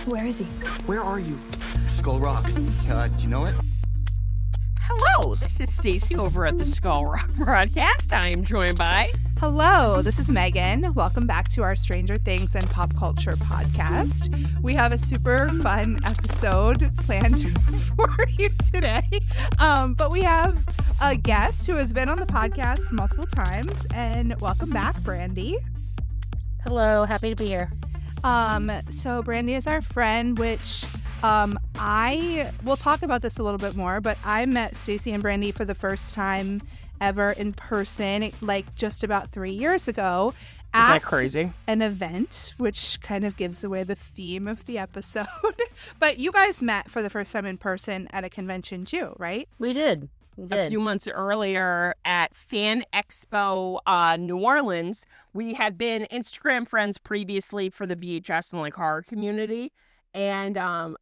Where is he? Where are you? Skull Rock. Do you know it? Hello, this is Stacy over at the Skull Rock broadcast. I am joined by... Hello, this is Megan. Welcome back to our Stranger Things and Pop Culture podcast. We have a super fun episode planned for you today. But we have a guest who has been on the podcast multiple times. And welcome back, Brandy. Hello, happy to be here. So Brandy is our friend, which we'll talk about this a little bit more, but I met Stacy and Brandy for the first time ever in person, like just about 3 years ago. Is that crazy? An event, which kind of gives away the theme of the episode. But you guys met for the first time in person at a convention too, right? We did. A few months earlier at Fan Expo New Orleans. We had been Instagram friends previously for the VHS and like horror community. And I'm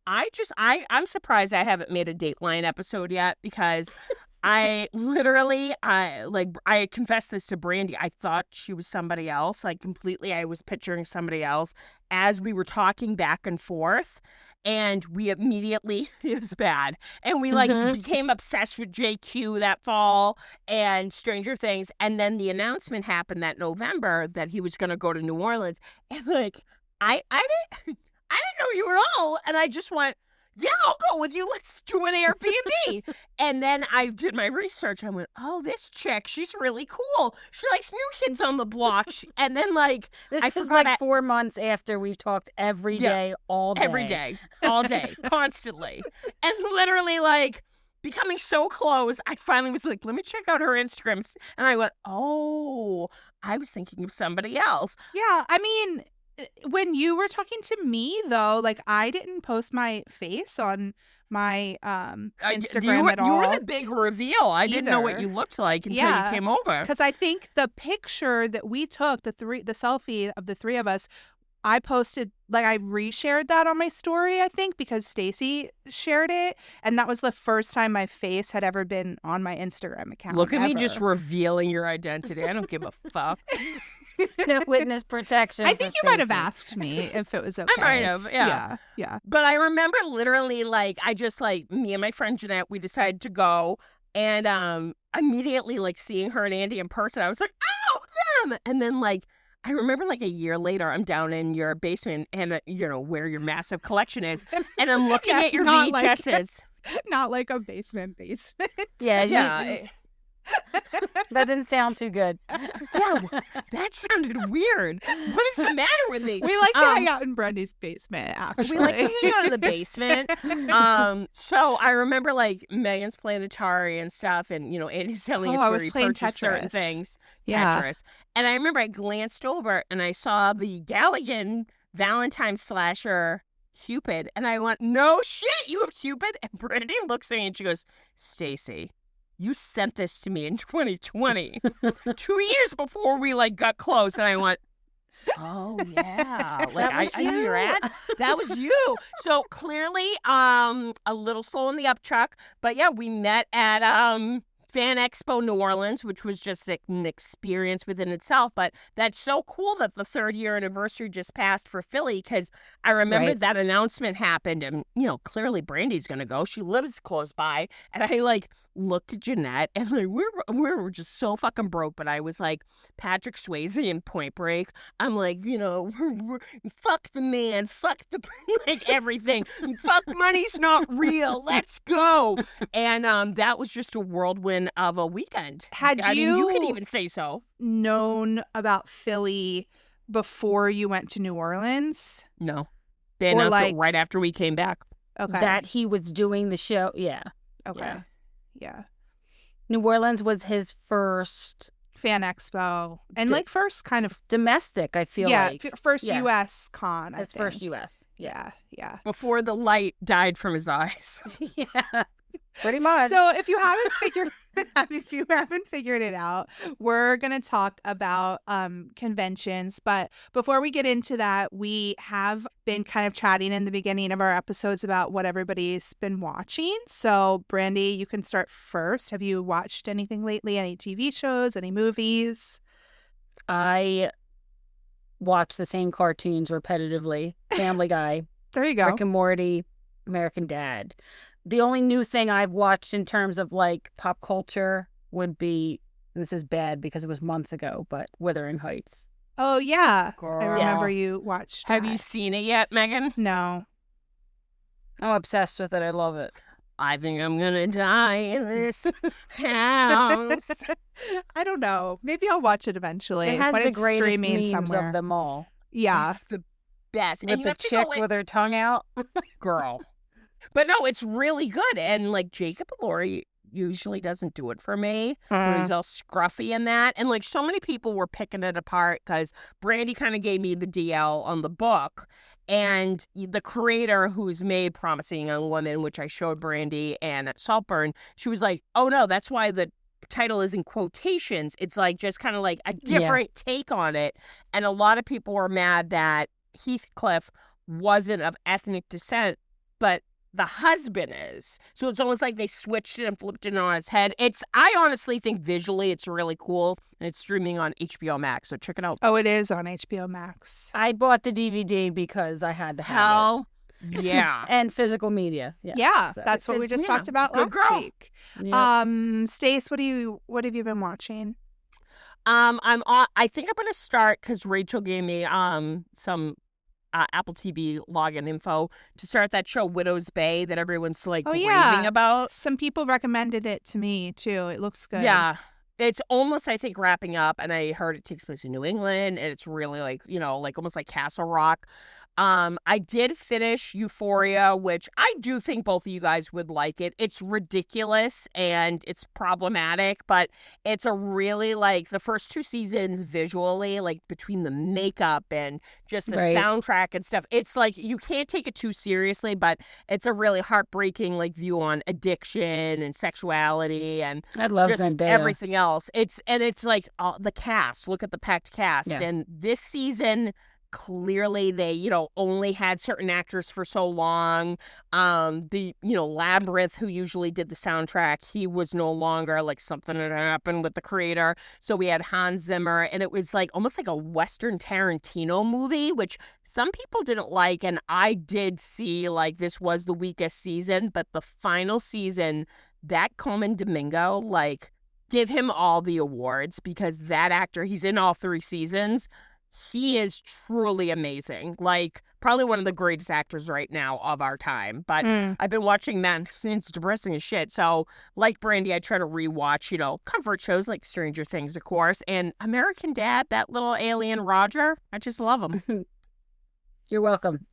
surprised I haven't made a Dateline episode yet because I literally, I confessed this to Brandy. I thought she was somebody else, like completely. I was picturing somebody else as we were talking back and forth. And we immediately, it was bad. And we became obsessed with JQ that fall and Stranger Things. And then the announcement happened that November that he was going to go to New Orleans. And like, I didn't know you at all. And I just went, yeah, I'll go with you. Let's do an Airbnb. And then I did my research. I went, oh, this chick, she's really cool. She likes New Kids on the Block. And then this is like 4 months after we've talked every day, all day. Every day, all day, constantly. And literally becoming so close, I finally was like, let me check out her Instagram. And I went, oh, I was thinking of somebody else. Yeah, I mean... When you were talking to me, though, I didn't post my face on my Instagram at all. You were the big reveal. I didn't know what you looked like until you came over. Because I think the picture that we took, the selfie of the three of us, I posted, I reshared that on my story, I think, because Stacy shared it. And that was the first time my face had ever been on my Instagram account. Look at me just revealing your identity. I don't give a fuck. No witness protection. I think you might have asked me if it was okay. I might have, yeah. But I remember literally, me and my friend Jeanette, we decided to go, and immediately, seeing her and Andy in person, I was like, oh, them! And then, I remember, a year later, I'm down in your basement, and, where your massive collection is, and I'm looking at your VHSs. Not like a basement. Yeah. That didn't sound too good. Yeah, that sounded weird. What is the matter with me? We like to hang out in Brandy's basement, actually. We like to hang out in the basement. So I remember Megan's playing Atari and stuff, and Andy's telling us where he purchased certain things. Yeah. Tetris. And I remember I glanced over and I saw the Galligan Valentine slasher Cupid, and I went, no shit, you have Cupid? And Brandy looks at me and she goes, Stacy, you sent this to me in 2020, 2 years before we got close. And I went, oh yeah, I knew your ad. That was you. So clearly, a little slow in the upchuck, but yeah, we met at Fan Expo New Orleans, which was just an experience within itself. But that's so cool that the 3rd year anniversary just passed for Philly, because I remember that announcement happened, and clearly Brandy's gonna go. She lives close by, and I looked at Jeanette, and we were just so fucking broke. But I was like Patrick Swayze in Point Break. I'm like, fuck the man, fuck the everything, fuck money's not real. Let's go. And that was just a whirlwind of a weekend. You can even say so. Known about Philly before you went to New Orleans? No. They announced it right after we came back. Okay. That he was doing the show. Yeah. Okay. Yeah. New Orleans was his first Fan Expo. And first kind of domestic, I feel like. First U.S. con. His first U.S. Yeah. Before the light died from his eyes. Yeah. Pretty much. So if you haven't figured it out, we're going to talk about conventions. But before we get into that, we have been kind of chatting in the beginning of our episodes about what everybody's been watching. So Brandy, you can start first. Have you watched anything lately? Any TV shows? Any movies? I watch the same cartoons repetitively. Family Guy. There you go. Rick and Morty, American Dad. The only new thing I've watched in terms of like pop culture would be, and this is bad because it was months ago, but Wuthering Heights. Oh yeah, Girl. I remember you watched. Have that. you seen it yet, Megan? No. I'm obsessed with it. I love it. I think I'm gonna die in this house. I don't know. Maybe I'll watch it eventually. It has but the it's greatest streaming memes somewhere. of them all. Yeah. It's the best. And With you the have to chick go with her tongue out. girl. But no, it's really good. And like Jacob Elordi usually doesn't do it for me. He's all scruffy and that. And like so many people were picking it apart because Brandy kind of gave me the DL on the book. And the creator who's made Promising Young Woman, which I showed Brandy and Saltburn, she was like, oh no, that's why the title is in quotations. It's like just kind of like a different take on it. And a lot of people were mad that Heathcliff wasn't of ethnic descent, but the husband is. So it's almost like they switched it and flipped it on its head. I honestly think visually it's really cool. And it's streaming on HBO Max, so check it out. Oh, it is on HBO Max. I bought the DVD because I had to have Hell yeah. it. And physical media. Yeah, So- that's what we just yeah, talked about good last girl. week. Yep. Stace, what have you been watching? I think I'm gonna start because Rachel gave me some Apple TV login info to start that show Widow's Bay that everyone's like raving about. Some people recommended it to me too. It looks good. Yeah. It's almost, I think, wrapping up, and I heard it takes place in New England, and it's really like, like almost like Castle Rock. I did finish Euphoria, which I do think both of you guys would like it. It's ridiculous and it's problematic, but it's a really like the first 2 seasons visually, like between the makeup and just the soundtrack and stuff. It's like you can't take it too seriously, but it's a really heartbreaking like view on addiction and sexuality and I love just Zendaya. everything else. It's like the cast. Look at the packed cast. Yeah. And this season, clearly they, only had certain actors for so long. Labyrinth, who usually did the soundtrack, he was no longer. Like something had happened with the creator. So we had Hans Zimmer, and it was like almost like a Western Tarantino movie, which some people didn't like. And I did see like this was the weakest season, but the final season, that Coleman Domingo, like, give him all the awards because that actor, he's in all 3 seasons. He is truly amazing. Like, probably one of the greatest actors right now of our time. But I've been watching that since depressing as shit. So, like Brandy, I try to rewatch, comfort shows like Stranger Things, of course. And American Dad, that little alien Roger, I just love him. You're welcome.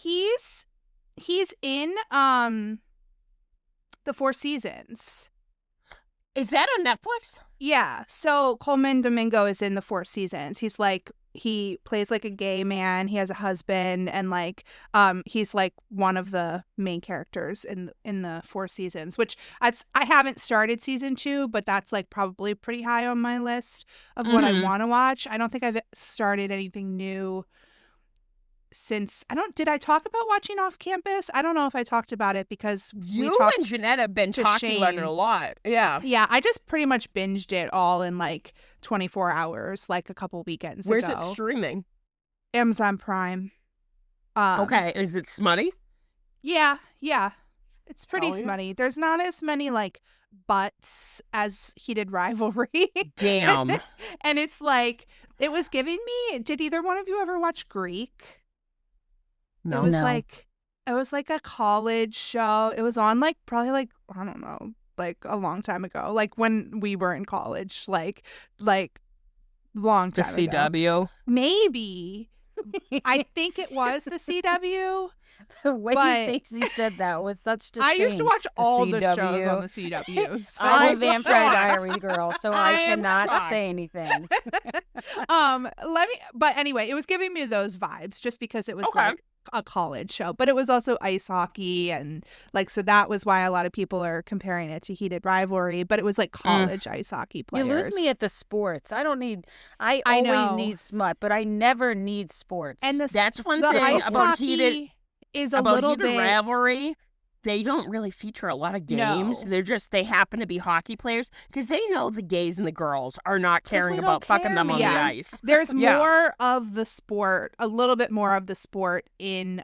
He's in the 4 seasons. Is that on Netflix? Yeah. So Coleman Domingo is in the 4 seasons. He plays like a gay man. He has a husband, and like he's like one of the main characters in the 4 seasons. Which I haven't started season 2, but that's like probably pretty high on my list of what I want to watch. I don't think I've started anything new since did I talk about watching Off Campus? I don't know if I talked about it because You we talked and Jeanette have been to talking about Shane. it a lot. Yeah. Yeah, I just pretty much binged it all in like 24 hours, like a couple weekends Where's ago. it streaming? Amazon Prime. Okay. Is it smutty? Yeah. It's pretty Oh, yeah. smutty. There's not as many like butts as Heated Rivalry. Damn. And it's like, it was giving me, did either one of you ever watch Greek? No. It was No. like a college show. It was on like probably like, I don't know, like a long time ago. Like when we were in college, like long The time ago. CW. Maybe. I think it was the CW. The way But- Stacey said that was such disdain. I used to watch all the shows CW. on the CW. So. I'm a I'm Vampire shocked. Diary girl, so I am cannot shocked. say anything. But anyway, it was giving me those vibes just because it was Okay. like a college show, but it was also ice hockey, and like, so that was why a lot of people are comparing it to Heated Rivalry, but it was like college ice hockey players. You lose me at the sports. I I always know. need smut, but I never need sports. And That's one the thing ice about hockey Heated- is a about little Heated bit Rivalry. they don't really feature a lot of games. No. They happen to be hockey players because they know the gays and the girls are not 'Cause caring we about don't fucking care, them on man. the Yeah. ice. There's Yeah. more of the sport, a little bit more of the sport in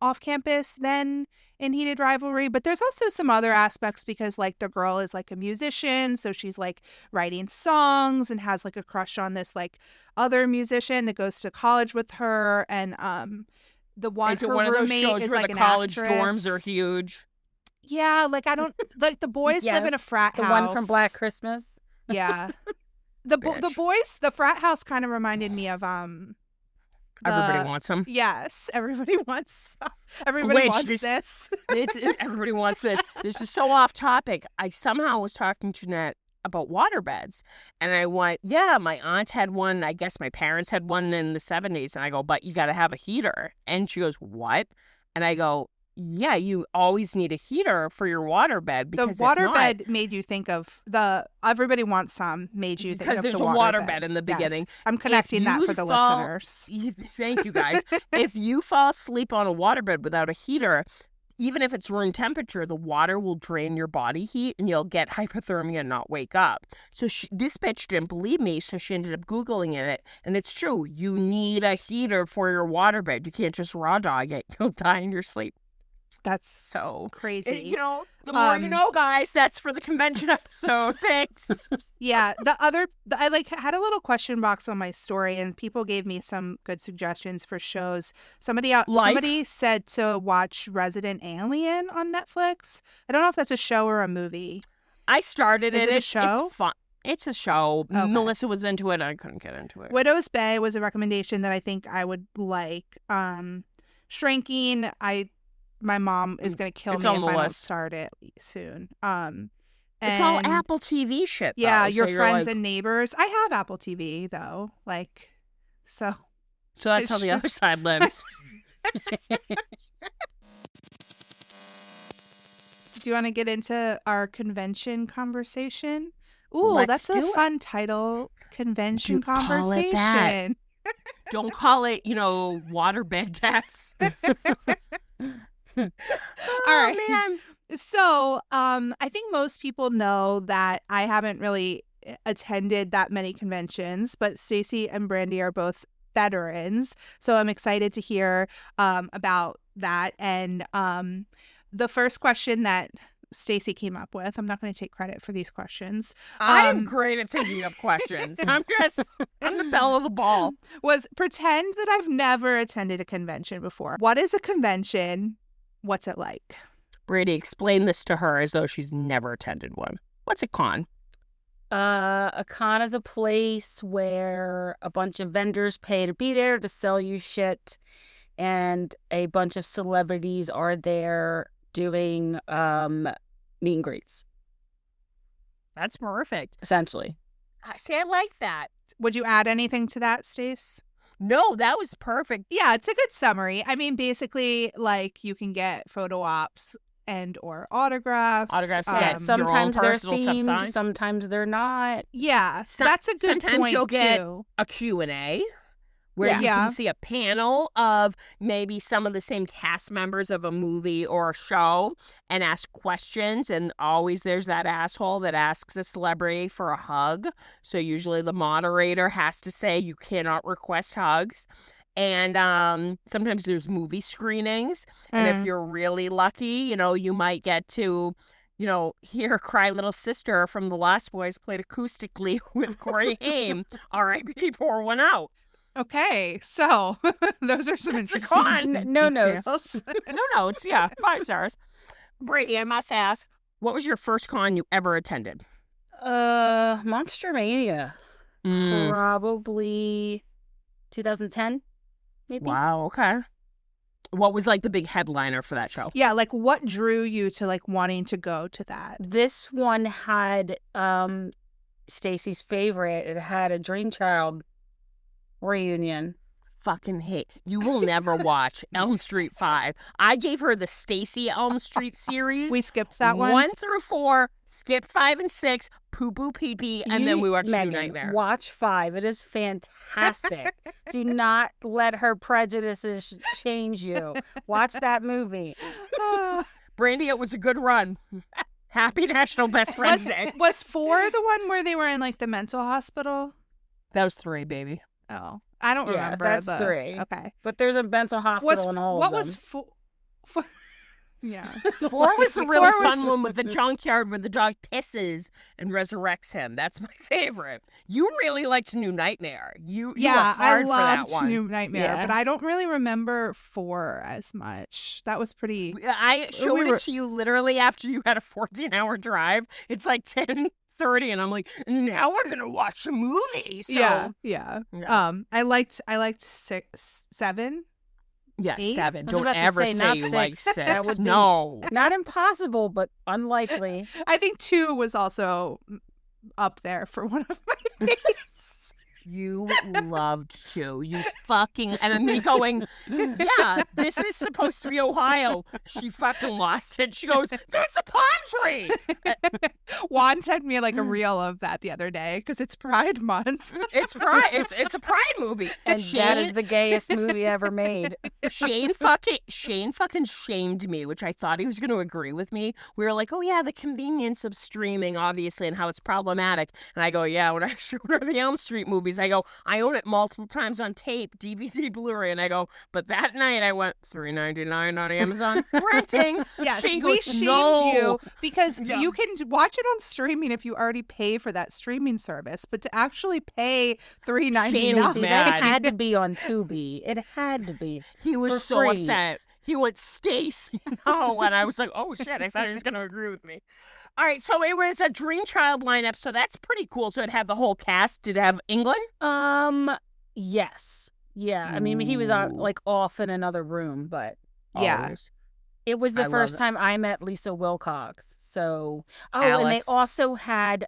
off campus than in Heated Rivalry, but there's also some other aspects because like the girl is like a musician, so she's like writing songs and has like a crush on this like other musician that goes to college with her, and the one Is it her one of those roommate shows is where like the an college actress. dorms are huge? Yeah, like I don't like the boys live in a Yes, frat The house. one from Black Christmas. Yeah. The Bitch. boys, the frat house kind of reminded me of Everybody wants them. Yes, everybody wants Which this. Everybody wants this. This is so off topic. I somehow was talking to Jeanette about waterbeds, and I went, yeah, my aunt had one. I guess my parents had one in the 70s, and I go, but you got to have a heater. And she goes, what? And I go, yeah, you always need a heater for your waterbed The because if not- waterbed made you think of the everybody wants some made you think Because of there's the a waterbed in the Yes. beginning. I'm connecting that you for the fall- listeners. Thank you, guys. If you fall asleep on a waterbed without a heater, even if it's room temperature, the water will drain your body heat and you'll get hypothermia and not wake up. So this bitch didn't believe me, so she ended up Googling it. And it's true. You need a heater for your waterbed. You can't just raw dog it. You'll die in your sleep. That's So crazy. You know, the more you know, guys. That's for the convention episode. Thanks. Yeah, I like had a little question box on my story, and people gave me some good suggestions for shows. Somebody said to watch Resident Alien on Netflix. I don't know if that's a show or a movie. I started Is it a show? It's fun. It's a show. Okay. Melissa was into it. I couldn't get into it. Widow's Bay was a recommendation that I think I would like. Shrinking, my mom is going to kill It's me on if the I don't list. start it soon. It's all and- Apple TV shit. Yeah, though, your so you're friends like- and neighbors. I have Apple TV though, so. So that's how the other side lives. Do you want to get into our convention conversation? Ooh, Let's that's do a it. fun title. Convention Don't call conversation. it that. Don't call it, waterbed deaths. All right. man. So, I think most people know that I haven't really attended that many conventions, but Stacey and Brandy are both veterans, so I'm excited to hear about that. And the first question that Stacey came up with, I'm not going to take credit for these questions, I'm great at thinking of questions. I'm the belle of the ball. was pretend that I've never attended a convention before. What is a convention? What's it like? Brady, explain this to her as though she's never attended one. What's a con? A con is a place where a bunch of vendors pay to be there to sell you shit, and a bunch of celebrities are there doing meet and greets, That's perfect. essentially. See, I like that. Would you add anything to that, Stace? No, that was perfect. Yeah, it's a good summary. I mean, basically, like you can get photo ops and or autographs. Autographs, Yeah, your own sometimes they're personal stuff themed, signed. sometimes they're not. Yeah, So- that's a good sometimes point you'll get too. A Q&A where Yeah. you Yeah. can see a panel of maybe some of the same cast members of a movie or a show and ask questions. And always there's that asshole that asks a celebrity for a hug. So usually the moderator has to say you cannot request hugs. And sometimes there's movie screenings. And if you're really lucky, you might get to, hear Cry Little Sister from The Lost Boys played acoustically with Corey Haim. R.I.P. Pour one out. Okay, so those are some That's a interesting con. No details. notes. No notes. Yeah, 5 stars. Brady, I must ask, what was your first con you ever attended? Monster Mania. Mm. Probably 2010, maybe. Wow, okay. What was like the big headliner for that show? Yeah, like what drew you to like wanting to go to that? This one had Stacy's favorite. It had a Dream Child reunion. Fucking hate. You will never watch Elm Street 5. I gave her the Stacy Elm Street series. We skipped that one. 1 through 4, skipped 5 and 6, poo poo pee pee, and then we watched New Megan, Nightmare. Watch 5. It is fantastic. Do not let her prejudices change you. Watch that movie. Brandy, it was a good run. Happy National Best Friends Day. Was 4 the one where they were in like the mental hospital? That was 3, baby. Oh, I don't Yeah, remember. that's the... 3. Okay. But there's a mental hospital in all what of them. was 4? Yeah. 4 was the really 4 fun was- one with the junkyard where the dog pisses and resurrects him. That's my favorite. You really liked New Nightmare. You were Yeah, I hard for that loved one. New Nightmare, Yeah. but I don't really remember 4 as much. That was pretty. I showed We were- it to you literally after you had a 14-hour drive. It's like 10:30, and I'm like, now we're gonna watch a movie. So Yeah. Yeah. I liked 6, 7. yeah, 8? 7. I was Don't about to ever say, say not you like 6. 6. That would be- No. Not impossible, but unlikely. I think 2 was also up there for one of my favorites. You loved 2. You fucking and then me going, yeah, this is supposed to be Ohio. She fucking lost it. She goes, there's a palm tree. Juan sent me like a reel of that the other day because it's Pride Month. It's pride. It's a pride movie. And that is Shane- the gayest movie ever made. Shane fucking shamed me, which I thought he was going to agree with me. We were like, oh yeah, the convenience of streaming, obviously, and how it's problematic. And I go, yeah, when I showed her the Elm Street movies, I go, I own it multiple times on tape, DVD, Blu-ray, and I go, but that night I went $3.99 on Amazon renting. Yes, Shane we goes, shamed no. you because Yeah. you can watch it on streaming if you already pay for that streaming service, but to actually pay $3.99, Shane was See, mad. that had to be on Tubi. It had to be. He was For so free. upset. He went, Stace, no. And I was like, oh, shit. I thought he was going to agree with me. All right. So it was a Dream Child lineup. So that's pretty cool. So it had the whole cast. Did it have England? Yes. Yeah. I mean, he was Ooh. like off in another room, but Yeah. Always. it was I the love first it. time I met Lisa Wilcox. So, and they Alice. also had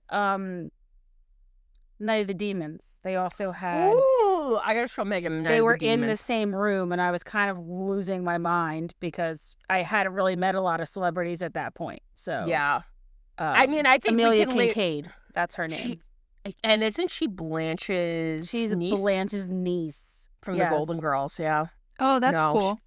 Night of the Demons. They also had. Ooh, I got to show Megan. Night They of were the in the Demons. same room, and I was kind of losing my mind because I hadn't really met a lot of celebrities at that point. So, Yeah. I mean, I think Amelia we can la- Kincaid. That's her name. She- And isn't she Blanche's She's niece Blanche's niece from Yes. the Golden Girls? Yeah. Oh, that's No, cool.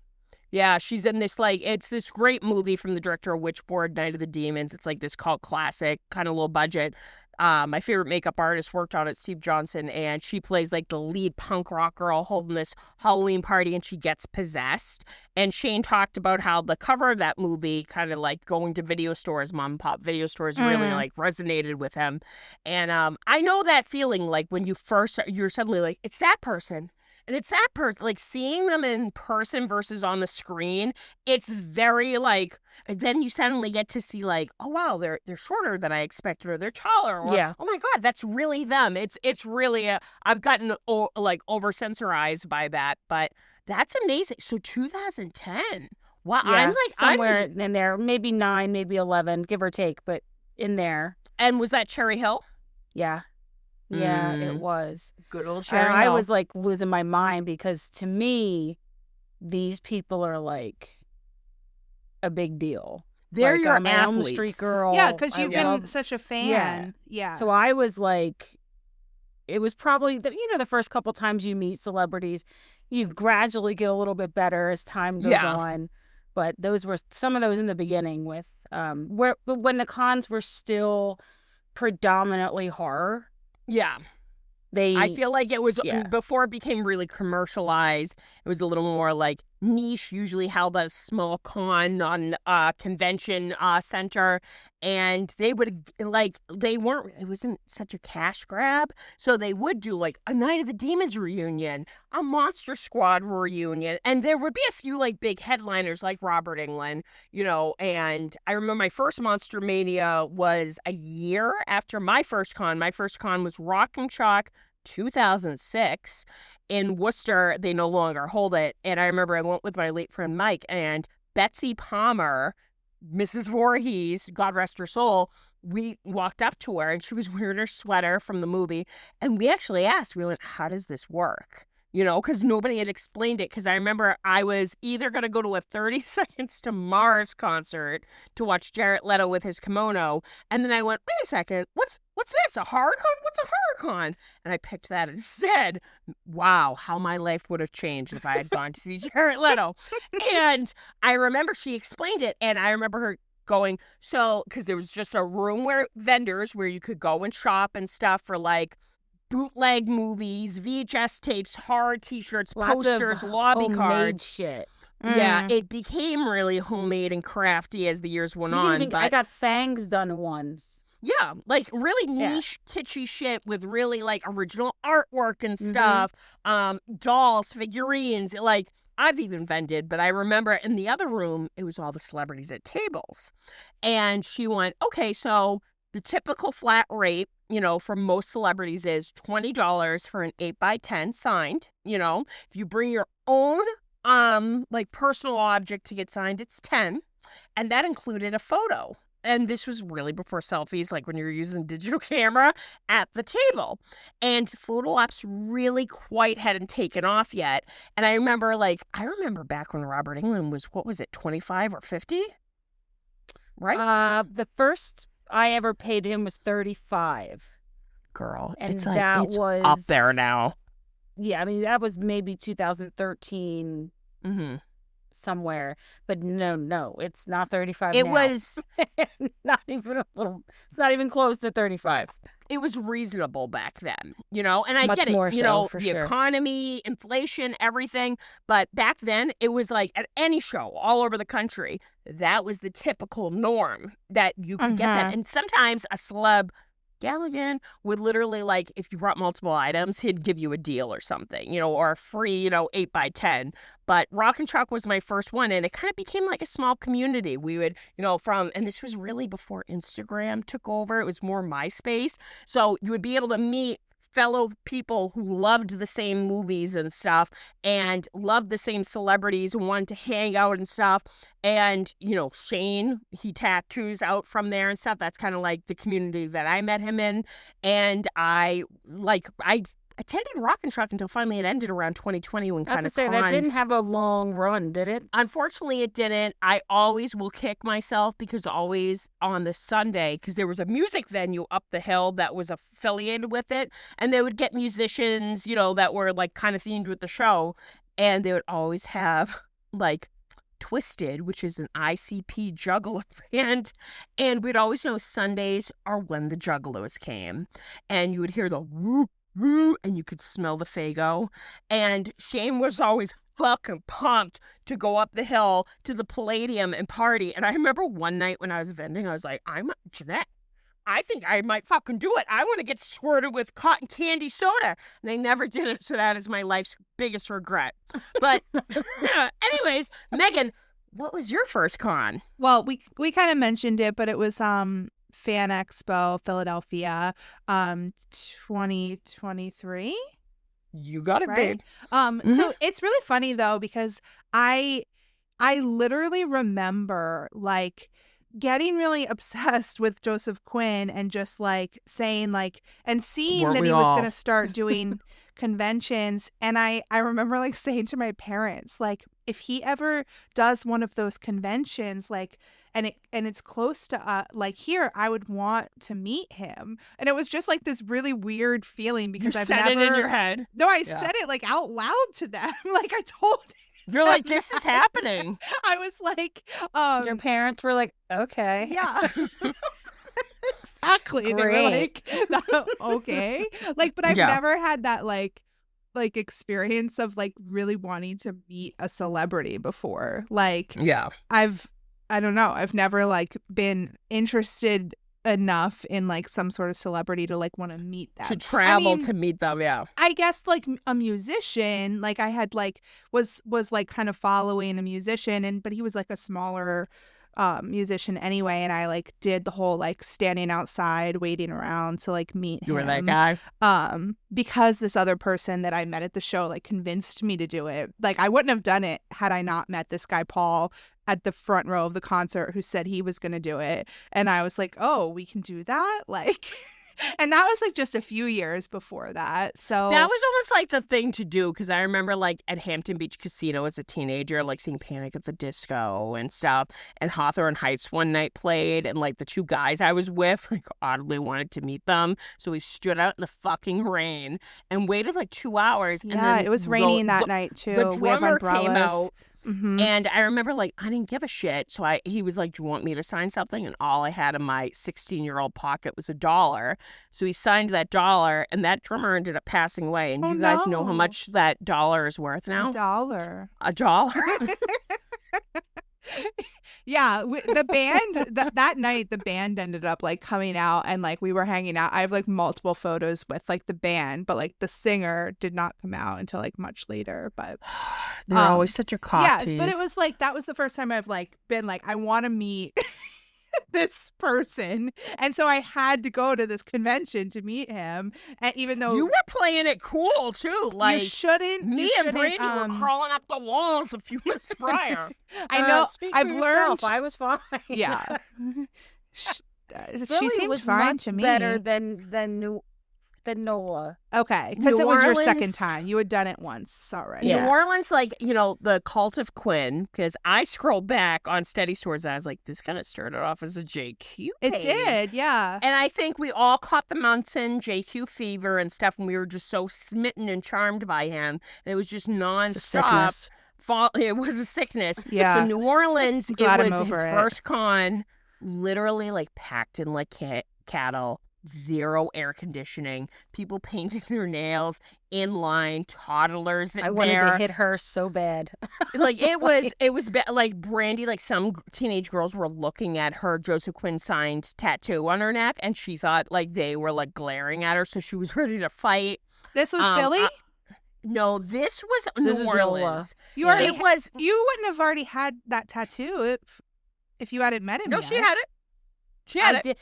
Yeah, she's in this, like, it's this great movie from the director of Witchboard, Night of the Demons. It's like this cult classic, kind of low budget. My favorite makeup artist worked on it, Steve Johnson, and she plays like the lead punk rock girl holding this Halloween party, and she gets possessed. And Shane talked about how the cover of that movie, kind of like going to video stores, mom and pop video stores, really like resonated with him. And I know that feeling, like when you're suddenly like, it's that person. And it's that person, like seeing them in person versus on the screen. It's very like, then you suddenly get to see like, oh wow, they're shorter than I expected, or they're taller. Or, Yeah. oh my God, that's really them. It's really I've gotten like over sensorized by that, but that's amazing. So 2010. Wow, Yeah, I'm like somewhere in there, maybe 9, maybe 11, give or take, but in there. And was that Cherry Hill? Yeah. Yeah, it Mm. was. Good old And Cherry I Hill. was like losing my mind because to me, these people are like a big deal. They're like, your I'm an Elm athletes. Street girl. Yeah, because I you've been love- such a fan. Yeah. So I was like, it was probably the first couple times you meet celebrities, you gradually get a little bit better as time goes Yeah. on. But those were some of those in the beginning with when the cons were still predominantly horror. Yeah. They I feel like it was Yeah. before it became really commercialized. It was a little more like niche, usually held at a small con on convention center, and they would it wasn't such a cash grab, so they would do like a Night of the Demons reunion, a Monster Squad reunion, and there would be a few like big headliners like Robert Englund, and I remember my first Monster Mania was a year after my first con. My first con was Rock and Chalk 2006 in Worcester. They no longer hold it. And I remember I went with my late friend Mike, and Betsy Palmer, Mrs. Voorhees, God rest her soul, we walked up to her and she was wearing her sweater from the movie. And we actually asked, we went, how does this work? Because nobody had explained it. Because I remember I was either going to go to a 30 Seconds to Mars concert to watch Jared Leto with his kimono. And then I went, wait a second, what's what's this? A horror con? What's a horror con? And I picked that instead. Wow, how my life would have changed if I had gone to see Jared Leto. And I remember she explained it, and I remember her going, so, because there was just a room where vendors where you could go and shop and stuff for like bootleg movies, VHS tapes, horror t-shirts, Lots of posters, lobby homemade cards. shit. Yeah, it became really homemade and crafty as the years went You can on. even- I got fangs done once. Yeah, like really Yeah. niche, kitschy shit with really like original artwork and Mhm. stuff. Dolls, figurines. Like I've even vended, but I remember in the other room, it was all the celebrities at tables. And she went, okay, so the typical flat rate, for most celebrities is $20 for an 8x10 signed. If you bring your own like personal object to get signed, it's 10. And that included a photo. And this was really before selfies, like when you're using digital camera at the table. And photo ops really quite hadn't taken off yet. And I remember back when Robert Englund was, 25 or 50? Right? The first I ever paid him was $35. Girl, and it's like, that it's was up there now. Yeah, I mean that was maybe 2013 Mm-hmm. somewhere, but no, it's not 35. It now. was not even a little. It's not even close to 35. it was reasonable back then, and I Much get it, more so, for the sure. economy, inflation, everything. But back then it was like at any show all over the country, that was the typical norm that you could get that. And sometimes a celeb, Galligan, would literally, like, if you brought multiple items, he'd give you a deal or something, or a free, 8x10. But Rock and Chalk was my first one, and it kind of became like a small community. We would, and this was really before Instagram took over. It was more MySpace. So you would be able to meet fellow people who loved the same movies and stuff and loved the same celebrities and wanted to hang out and stuff. And, Shane, he tattoos out from there and stuff. That's kind of like the community that I met him in. And I attended Rock and Truck until finally it ended around 2020 when I have kind to of say that didn't have a long run, did it? Unfortunately, it didn't. I always will kick myself because always on the Sunday, because there was a music venue up the hill that was affiliated with it, and they would get musicians, that were like kind of themed with the show, and they would always have like Twisted, which is an ICP juggalo band, and we'd always know Sundays are when the juggalos came, and you would hear the whoop, and you could smell the Faygo. And Shane was always fucking pumped to go up the hill to the Palladium and party. And I remember one night when I was vending, I was like, Jeanette, I think I might fucking do it. I want to get squirted with cotton candy soda. And they never did it, so that is my life's biggest regret. But anyways, Megan, what was your first con? Well, we kind of mentioned it, but it was Fan Expo Philadelphia 2023. You got it, Right? babe. So it's really funny though, because I literally remember like getting really obsessed with Joseph Quinn and just like saying like and seeing Weren't that we he was all? gonna start doing conventions. And I remember like saying to my parents, like, if he ever does one of those conventions, like and it's close to like here, I would want to meet him. And it was just like this really weird feeling because You I've said never it in your head. No, I Yeah. said it like out loud to them. Like I told You're like, this is happening. I was like, Your parents were like, okay. yeah. Exactly. They were like, okay. Like, but I've Yeah. never had that like experience of like really wanting to meet a celebrity before. Like Yeah. I don't know. I've never like been interested enough in like some sort of celebrity to like want to meet them. To travel I mean, to meet them, yeah. I guess like a musician, like I had like was like kind of following a musician but he was like a smaller musician anyway, and I like did the whole like standing outside waiting around to like meet him. You were that guy. Because this other person that I met at the show like convinced me to do it. Like I wouldn't have done it had I not met this guy Paul at the front row of the concert who said he was going to do it. And I was like, oh, we can do that? Like, And that was like just a few years before that. So That was almost like the thing to do because I remember like at Hampton Beach Casino as a teenager, like seeing Panic at the Disco and stuff. And Hawthorne Heights one night played, and like the two guys I was with, like oddly wanted to meet them. So we stood out in the fucking rain and waited like 2 hours. And yeah, then it was raining that night too. The We have drummer came umbrellas. out. Mhm. And I remember, like, I didn't give a shit. So he was like, do you want me to sign something? And all I had in my 16-year-old pocket was $1. So he signed that $1, and that drummer ended up passing away. And Oh, you guys know how no. much that $1 is worth now? $1. $1. Yeah, the band that night, the band ended up like coming out and like we were hanging out. I have like multiple photos with like the band, but like the singer did not come out until like much later. But They're always such a cock yes, tease. but it was like that was the first time I've like been like I want to meet this person, and so I had to go to this convention to meet him. And even though You were playing it cool, too. Like, you shouldn't, me you and shouldn't, Brandy were crawling up the walls a few months prior. I know. Speak I've for learned. yourself. I was fine. Yeah. She Philly seemed was fine much to me. better than NOLA. Okay, because New it was your Orleans- second time. You had done it once already. Yeah. New Orleans, like, you know, the Cult of Quinn, because I scrolled back on Steady Stores and I was like, this kind of started off as a JQ It page. did, yeah. And I think we all caught the mountain JQ fever and stuff, and we were just so smitten and charmed by him. And it was just It's a nonstop. sickness. It was a sickness. Yeah. So New Orleans, I'm it glad I'm was his over it. first con, literally like packed in like cattle, zero air conditioning, people painting their nails in line, toddlers I wanted there. to hit her so bad. Like it was like Brandy, like some teenage girls were looking at her Joseph Quinn signed tattoo on her neck, and she thought like they were like glaring at her, so she was ready to fight. This was Philly? No, this was This New is Orleans. NOLA. You already It was you wouldn't have already had that tattoo if you hadn't met him no, yet. she had it. She had I it. did.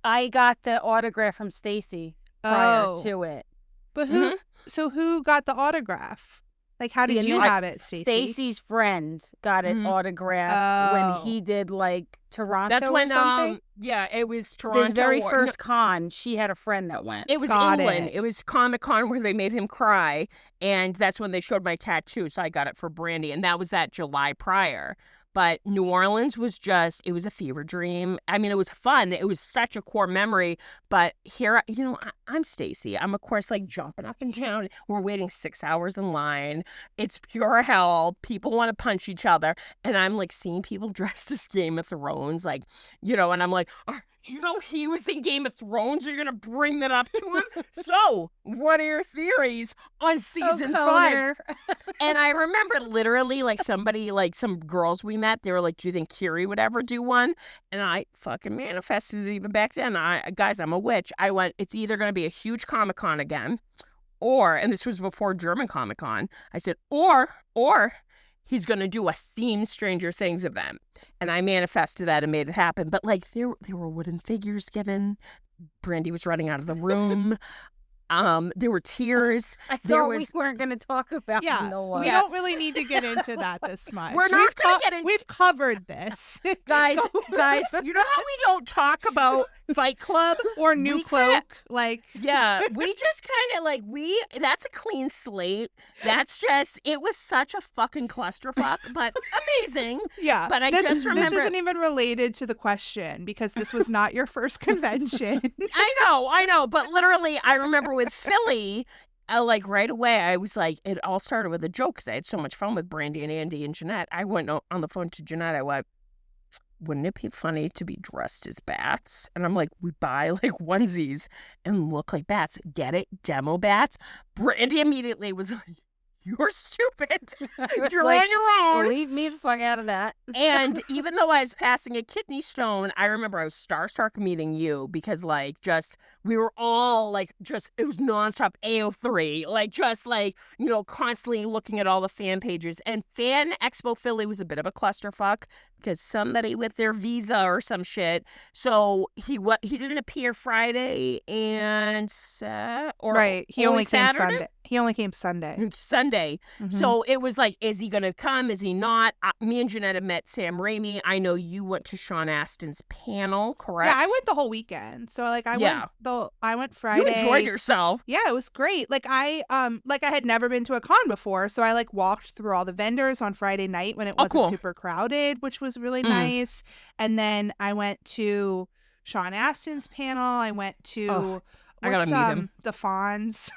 I got the autograph from Stacy prior Oh. to it. But who Mm-hmm. so who got the autograph? Like how did The you initial- have it, Stacey? Stacy's friend got it Mhm. autographed Oh. when he did like Toronto That's when or something. yeah, it was Toronto. His very or- first con, she had a friend that went. It was Got England. it. It was Comic-Con where they made him cry, and that's when they showed my tattoo. So I got it for Brandy, and that was that July prior. But New Orleans was just, it was a fever dream. I mean, it was fun. It was such a core memory. But here, you know, I'm Stacy. I'm, of course, like jumping up and down. We're waiting 6 hours in line. It's pure hell. People want to punch each other. And I'm like seeing people dressed as Game of Thrones, like, you know, and I'm like, you know, he was in Game of Thrones. You're going to bring that up to him? So, what are your theories on season 5? And I remember literally like somebody, like some girls we met, they were like, do you think Kiri would ever do one? And I fucking manifested it even back then. Guys, I'm a witch. I went, it's either going to be a huge Comic-Con again, or, and this was before German Comic-Con, I said, or he's going to do a themed Stranger Things event. And I manifested that and made it happen. But like there were wooden figures given. Brandy was running out of the room. There were tears. I There thought we was- weren't going to talk about Yeah, NOLA. we don't really need to get into that this much. We're not gonna get into- We've covered this, Guys, you know how we don't talk about Fight Club? or New we Cloak. can't- Like Yeah, we just kind of like, that's a clean slate. That's just, it was such a fucking clusterfuck, but amazing. yeah, But I this, just this remember- isn't even related to the question because this was not your first convention. I know, but literally, I remember with Philly, like right away, I was like, it all started with a joke because I had so much fun with Brandy and Andy and Jeanette. I went on the phone to Jeanette. I went, wouldn't it be funny to be dressed as bats? And I'm like, we buy like onesies and look like bats. Get it? Demo bats. Brandy immediately was like, you're stupid. was You're like, on your own. Leave me the fuck out of that. And even though I was passing a kidney stone, I remember I was starstruck meeting you because, like, just we were all like, just it was nonstop AO3, like, just like, you know, constantly looking at all the fan pages. And Fan Expo Philly was a bit of a clusterfuck because somebody with their visa or some shit. So he didn't appear Friday and Right, he only came Saturday? Sunday. He only came Sunday. Sunday. Mhm. So it was like, is he going to come? Is he not? Me and Jeanette met Sam Raimi. I know you went to Sean Astin's panel, correct? Yeah, I went the whole weekend. So like I Yeah. went the So I went You Friday. enjoyed yourself. Yeah, it was great. Like I had never been to a con before, so I like walked through all the vendors on Friday night when it wasn't cool. super crowded, which was really Mm. nice. And then I went to Sean Astin's panel. I went to Oh, I gotta meet him. the Fonz.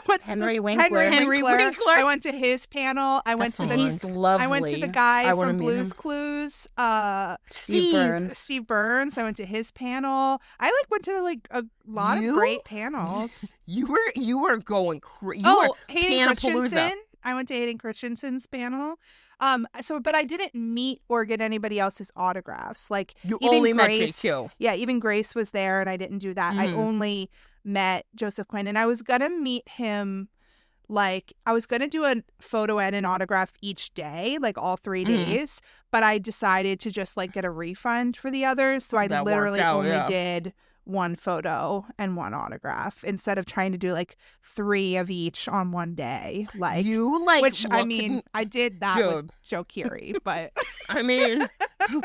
what's Henry Winkler. Henry Winkler. I went to his panel. I went to the He's lovely. I went to the guy I wanna from meet Blue's him. Clues. Steve Burns. Steve Burns. I went to his panel. I like went to like a lot You? of great panels. You were going crazy. Hayden Panapalooza. Christensen. I went to Hayden Christensen's panel. But I didn't meet or get anybody else's autographs. Like You even only met Grace, JQ. Yeah, even Grace was there, and I didn't do that. I Mhm. only met Joseph Quinn, and I was gonna meet him. Like I was gonna do a photo and an autograph each day, like all 3 Mhm. days. But I decided to just like get a refund for the others, so I That worked literally out, only yeah. did one photo and one autograph instead of trying to do like 3 of each on one day. Like You like which I looked- mean, I did that with Dude. Joe Keery, but I mean,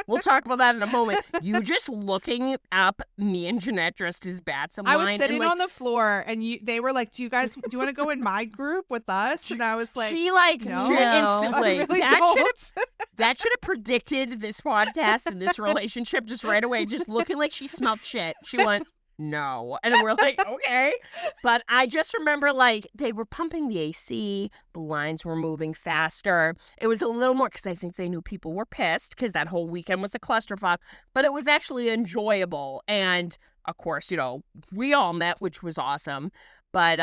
we'll talk about that in a moment. You just looking up me and Jeanette dressed as bats in I line. was sitting and, like, on the floor, and they were like, "Do you want to go in my group with us?" And I was like, she like "No, should I instantly really that should don't." that should have predicted this podcast and this relationship just right away, just looking like she smelled shit. She went, no. And we're like, okay. But I just remember like they were pumping the AC, the lines were moving faster. It was a little more because I think they knew people were pissed because that whole weekend was a clusterfuck. But it was actually enjoyable. And of course, we all met, which was awesome. But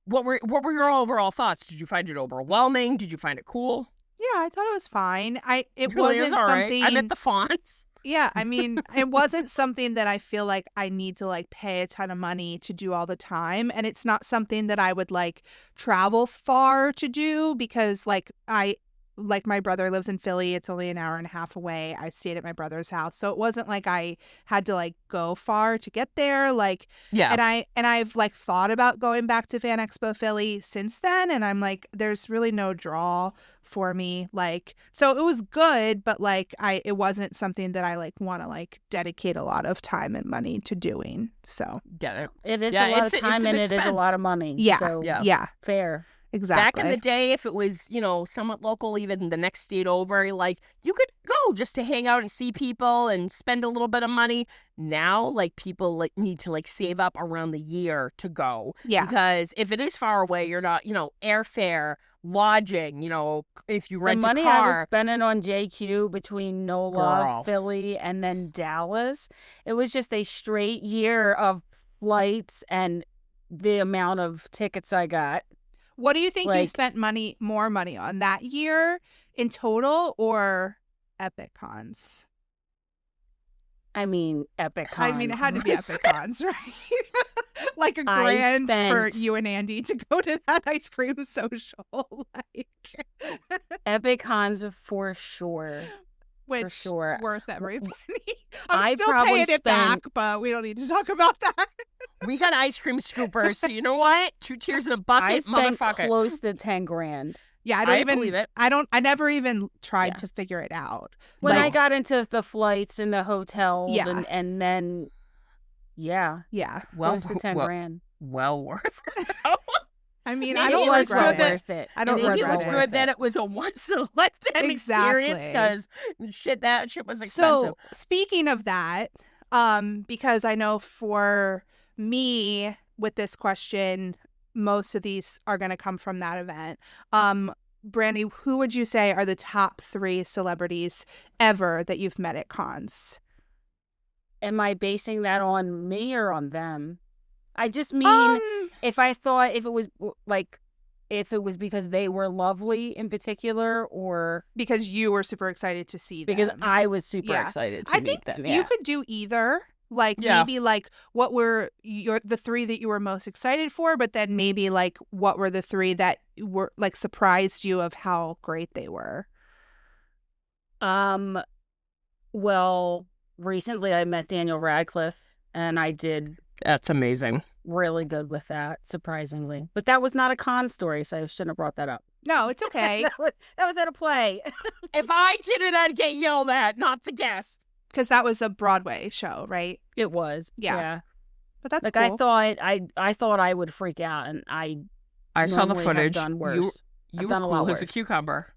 what were your overall thoughts? Did you find it overwhelming? Did you find it cool? Yeah, I thought it was fine. It Really wasn't was all right. something. I met the fonts. Yeah, I mean, it wasn't something that I feel like I need to like pay a ton of money to do all the time, and it's not something that I would like travel far to do because like my brother lives in Philly. It's only an hour and a half away. I stayed at my brother's house, so it wasn't like I had to like go far to get there. Like, Yeah. and I've like thought about going back to Fan Expo Philly since then, and I'm like, there's really no draw for me. Like, so it was good, but like it wasn't something that I like want to like dedicate a lot of time and money to doing. So Get it. It is Yeah, a lot it's of a- time it's an and it is a expense. lot of money. yeah, So Yeah. fair. exactly. Back in the day, if it was, somewhat local, even the next state over, like, you could go just to hang out and see people and spend a little bit of money. Now, like, people like need to like save up around the year to go. Yeah. Because if it is far away, you're not, airfare, lodging, if you The rent money a car. I was spending on JQ between NOLA, Girl. Philly, and then Dallas, it was just a straight year of flights and the amount of tickets I got. What do you think you Like- spent more money on that year in total or Epic Cons? I mean, Epic Cons. I mean, it had to be Epic Cons, right? Like a I grand for spent- you and Andy to go to that ice cream social, like, Epic Cons for sure. which sure. worth every penny. I'm I still probably paying it back, spent- but we don't need to talk about that. We got ice cream scoopers, so you know what? 2 tears in a bucket, I spent motherfucker. close to 10 grand. Yeah, I believe it. I never even tried Yeah. to figure it out. When I Like, got into the flights and the hotels Yeah. and then, yeah, yeah. close to 10 grand. well worth it. I mean, Maybe I it don't was regret good it. worth it. I don't Maybe it regret was it. good that it was a once in a lifetime experience because that shit was expensive. So speaking of that, because I know for me with this question, most of these are going to come from that event. Brandy, who would you say are the top 3 celebrities ever that you've met at cons? Am I basing that on me or on them? I just mean, if it was because they were lovely in particular, or because you were super excited to see them. because I was super Yeah. excited to I meet think them. you could do either. Like Yeah. maybe like what were the 3 that you were most excited for, but then maybe like what were the 3 that were like surprised you of how great they were. Well, recently I met Daniel Radcliffe, and I did That's amazing. really good with that, surprisingly. But that was not a con story, so I shouldn't have brought that up. No, it's okay. that was at a play. If I did it, I'd get yelled at, not the guest. Because that was a Broadway show, right? It was. Yeah. But that's Like cool. I thought I would freak out, and I saw the normally have footage. done worse. You I've done were a lot cool as a worse. cucumber.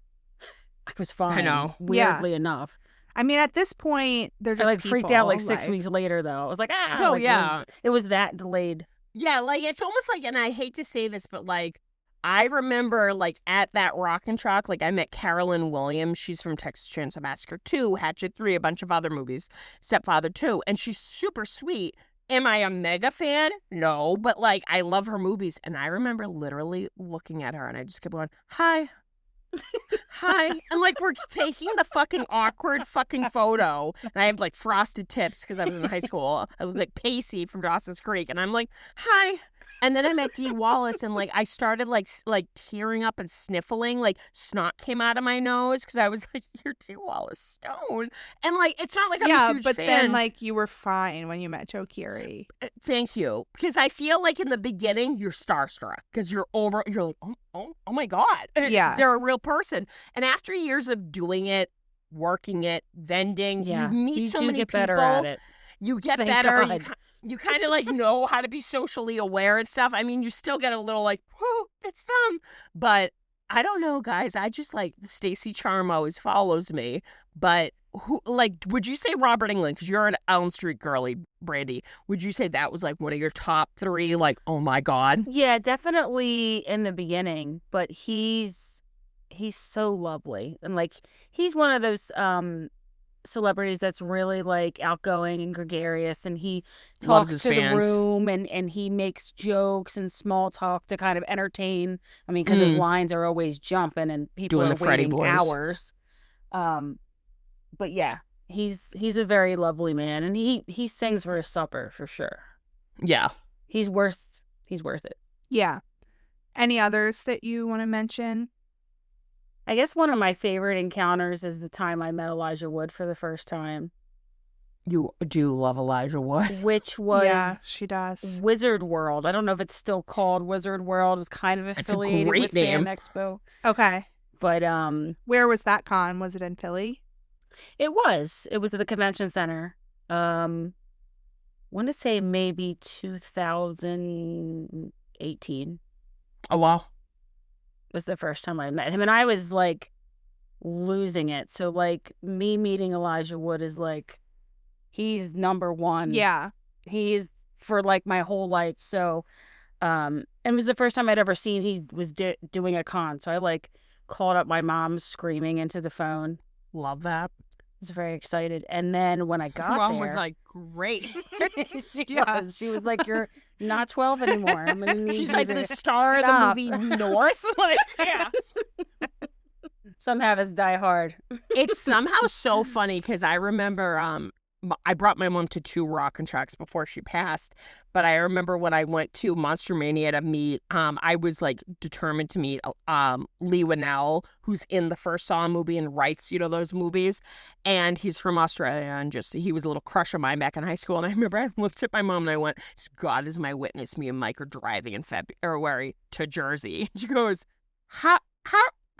I was fine. know. Weirdly enough. I mean, at this point, they're I just like freaked out like 6 people, weeks later though. I was like, Oh, like, yeah. It was that delayed. Yeah, like it's almost like, and I hate to say this, but like I remember like at that Rock and Shock, like I met Carolyn Williams. She's from Texas Chainsaw Massacre 2, Hatchet 3, a bunch of other movies, Stepfather 2, and she's super sweet. Am I a mega fan? No, but like I love her movies, and I remember literally looking at her, and I just kept going, "Hi." Hi. And like we're taking the fucking awkward fucking photo. And I have like frosted tips because I was in high school. I look like Pacey from Dawson's Creek. And I'm like, hi. And then I met Dee Wallace and like I started like tearing up and sniffling. Like snot came out of my nose because I was like, you're Dee Wallace Stone. And like it's not like I'm a huge but fan. then like you were fine when you met Joe Keery. Thank you. Because I feel like in the beginning, you're starstruck because you're like, oh my God. Yeah. They're a real person. And after years of doing it, working it, vending, Yeah. you meet so do many get people. better at it. You get Thank better. God. You kind of like know how to be socially aware and stuff. I mean, you still get a little like, whoa, it's them. But I don't know, guys. I just like Stacey Charm always follows me. But who, like, would you say Robert Englund? Because you're an Elm Street girly, Brandy. Would you say that was like one of your top 3? Like, oh my God. Yeah, definitely in the beginning, but he's so lovely. And like he's one of those celebrities that's really like outgoing and gregarious, and he Loves talks his to fans. the room and he makes jokes and small talk to kind of entertain. I mean, because his lines are always jumping and people Doing are the Freddy waiting voice. hours. But yeah, he's a very lovely man, and he sings for his supper for sure. Yeah. He's worth it. Yeah. Any others that you want to mention? I guess one of my favorite encounters is the time I met Elijah Wood for the first time, You do love Elijah Wood. which was Yeah, she does. Wizard World. I don't know if it's still called Wizard World. It's kind of That's a affiliated great with name. Fan Expo. Okay. But Where was that con? Was it in Philly? it was at the convention center. Want to say maybe 2018 Oh, wow. was the first time I met him, and I was like losing it. So like me meeting Elijah Wood is like he's number one. Yeah. He's for like my whole life. So and it was the first time I'd ever seen he was doing a con. So I like called up my mom screaming into the phone. Love that. I was very excited. And then when I got Mom there, was like, great. she was like, you're not 12 anymore. I'm gonna need She's you like to the star stop." of the movie North. Like, yeah. Some habits die hard. It's somehow so funny because I remember I brought my mom to 2 Rock and Shocks before she passed, but I remember when I went to Monster Mania to meet, I was like determined to meet Lee Winnell, who's in the first Saw movie and writes, those movies, and he's from Australia, and just he was a little crush of mine back in high school. And I remember I looked at my mom and I went, "God is my witness. Me and Mike are driving in February to Jersey." And she goes, How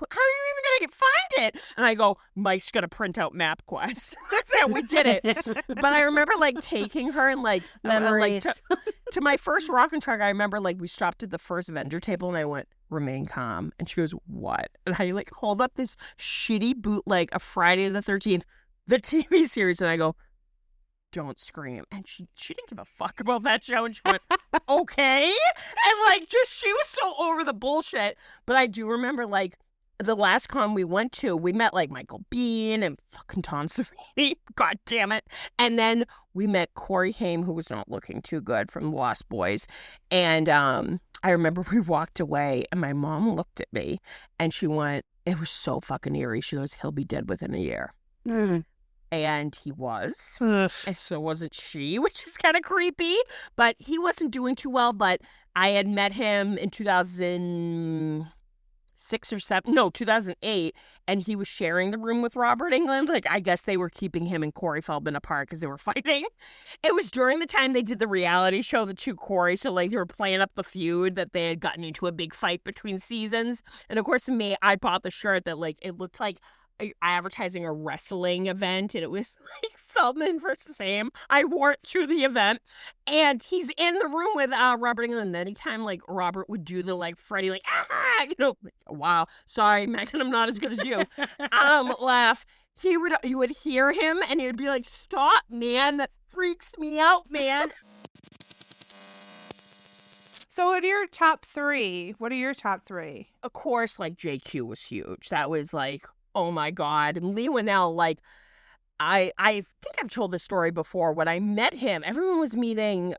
are you even going to find it? And I go, Mike's going to print out MapQuest. That's it. We did it. But I remember like taking her and like, Memories. to my first Rock and Truck. I remember like we stopped at the first vendor table and I went, "Remain calm." And she goes, "What?" And I like hold up this shitty bootleg of Friday the 13th, the TV series. And I go, "Don't scream." And she didn't give a fuck about that show. And she went, "Okay." And like she was so over the bullshit. But I do remember like, the last con we went to, we met like Michael Biehn and fucking Tom Savini. God damn it. And then we met Corey Haim, who was not looking too good, from The Lost Boys. And I remember we walked away and my mom looked at me and she went, it was so fucking eerie. She goes, "He'll be dead within a year." And he was. Ugh. And so wasn't she, which is kind of creepy. But he wasn't doing too well. But I had met him in 2008, and he was sharing the room with Robert Englund. Like, I guess they were keeping him and Corey Feldman apart because they were fighting. It was during the time they did the reality show, The Two Corey, so, like, they were playing up the feud that they had gotten into a big fight between seasons. And, of course, me, I bought the shirt that, like, it looked like advertising a wrestling event, and it was like Feldman versus Ham. I wore it to the event, and he's in the room with Robert Englund. Anytime like Robert would do the like Freddie like like, wow, sorry Megan, I'm not as good as you laugh. You would hear him, and he would be like, "Stop, man! That freaks me out, man." So what are your top three? Of course, like JQ was huge. That was like, oh my God. And Lee Winnell, like, I think I've told this story before. When I met him, everyone was meeting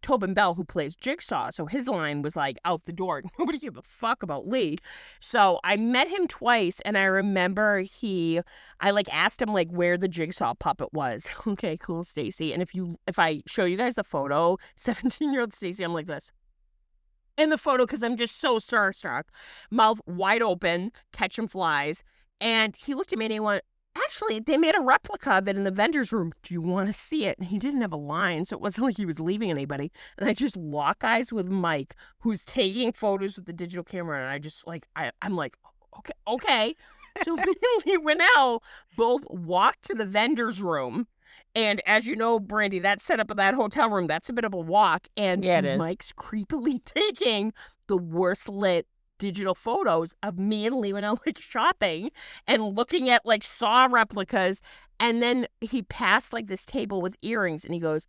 Tobin Bell, who plays Jigsaw. So his line was like out the door. Nobody gave a fuck about Lee. So I met him twice, and I remember I like asked him like where the Jigsaw puppet was. Okay, cool, Stacy. And if I show you guys the photo, 17-year-old Stacy, I'm like this. In the photo, because I'm just so starstruck, mouth wide open, catching flies. And he looked at me and he went, actually, they made a replica of it in the vendor's room. Do you want to see it? And he didn't have a line, so it wasn't like he was leaving anybody. And I just lock eyes with Mike, who's taking photos with the digital camera. And I just like, I'm like, okay. So me and Lee Winnell both walked to the vendor's room. And as you know, Brandy, that setup of that hotel room, that's a bit of a walk. And Yeah, it is. Mike's creepily taking the worst lit digital photos of me and Lee Winnell like shopping and looking at like Saw replicas. And then he passed like this table with earrings, and he goes,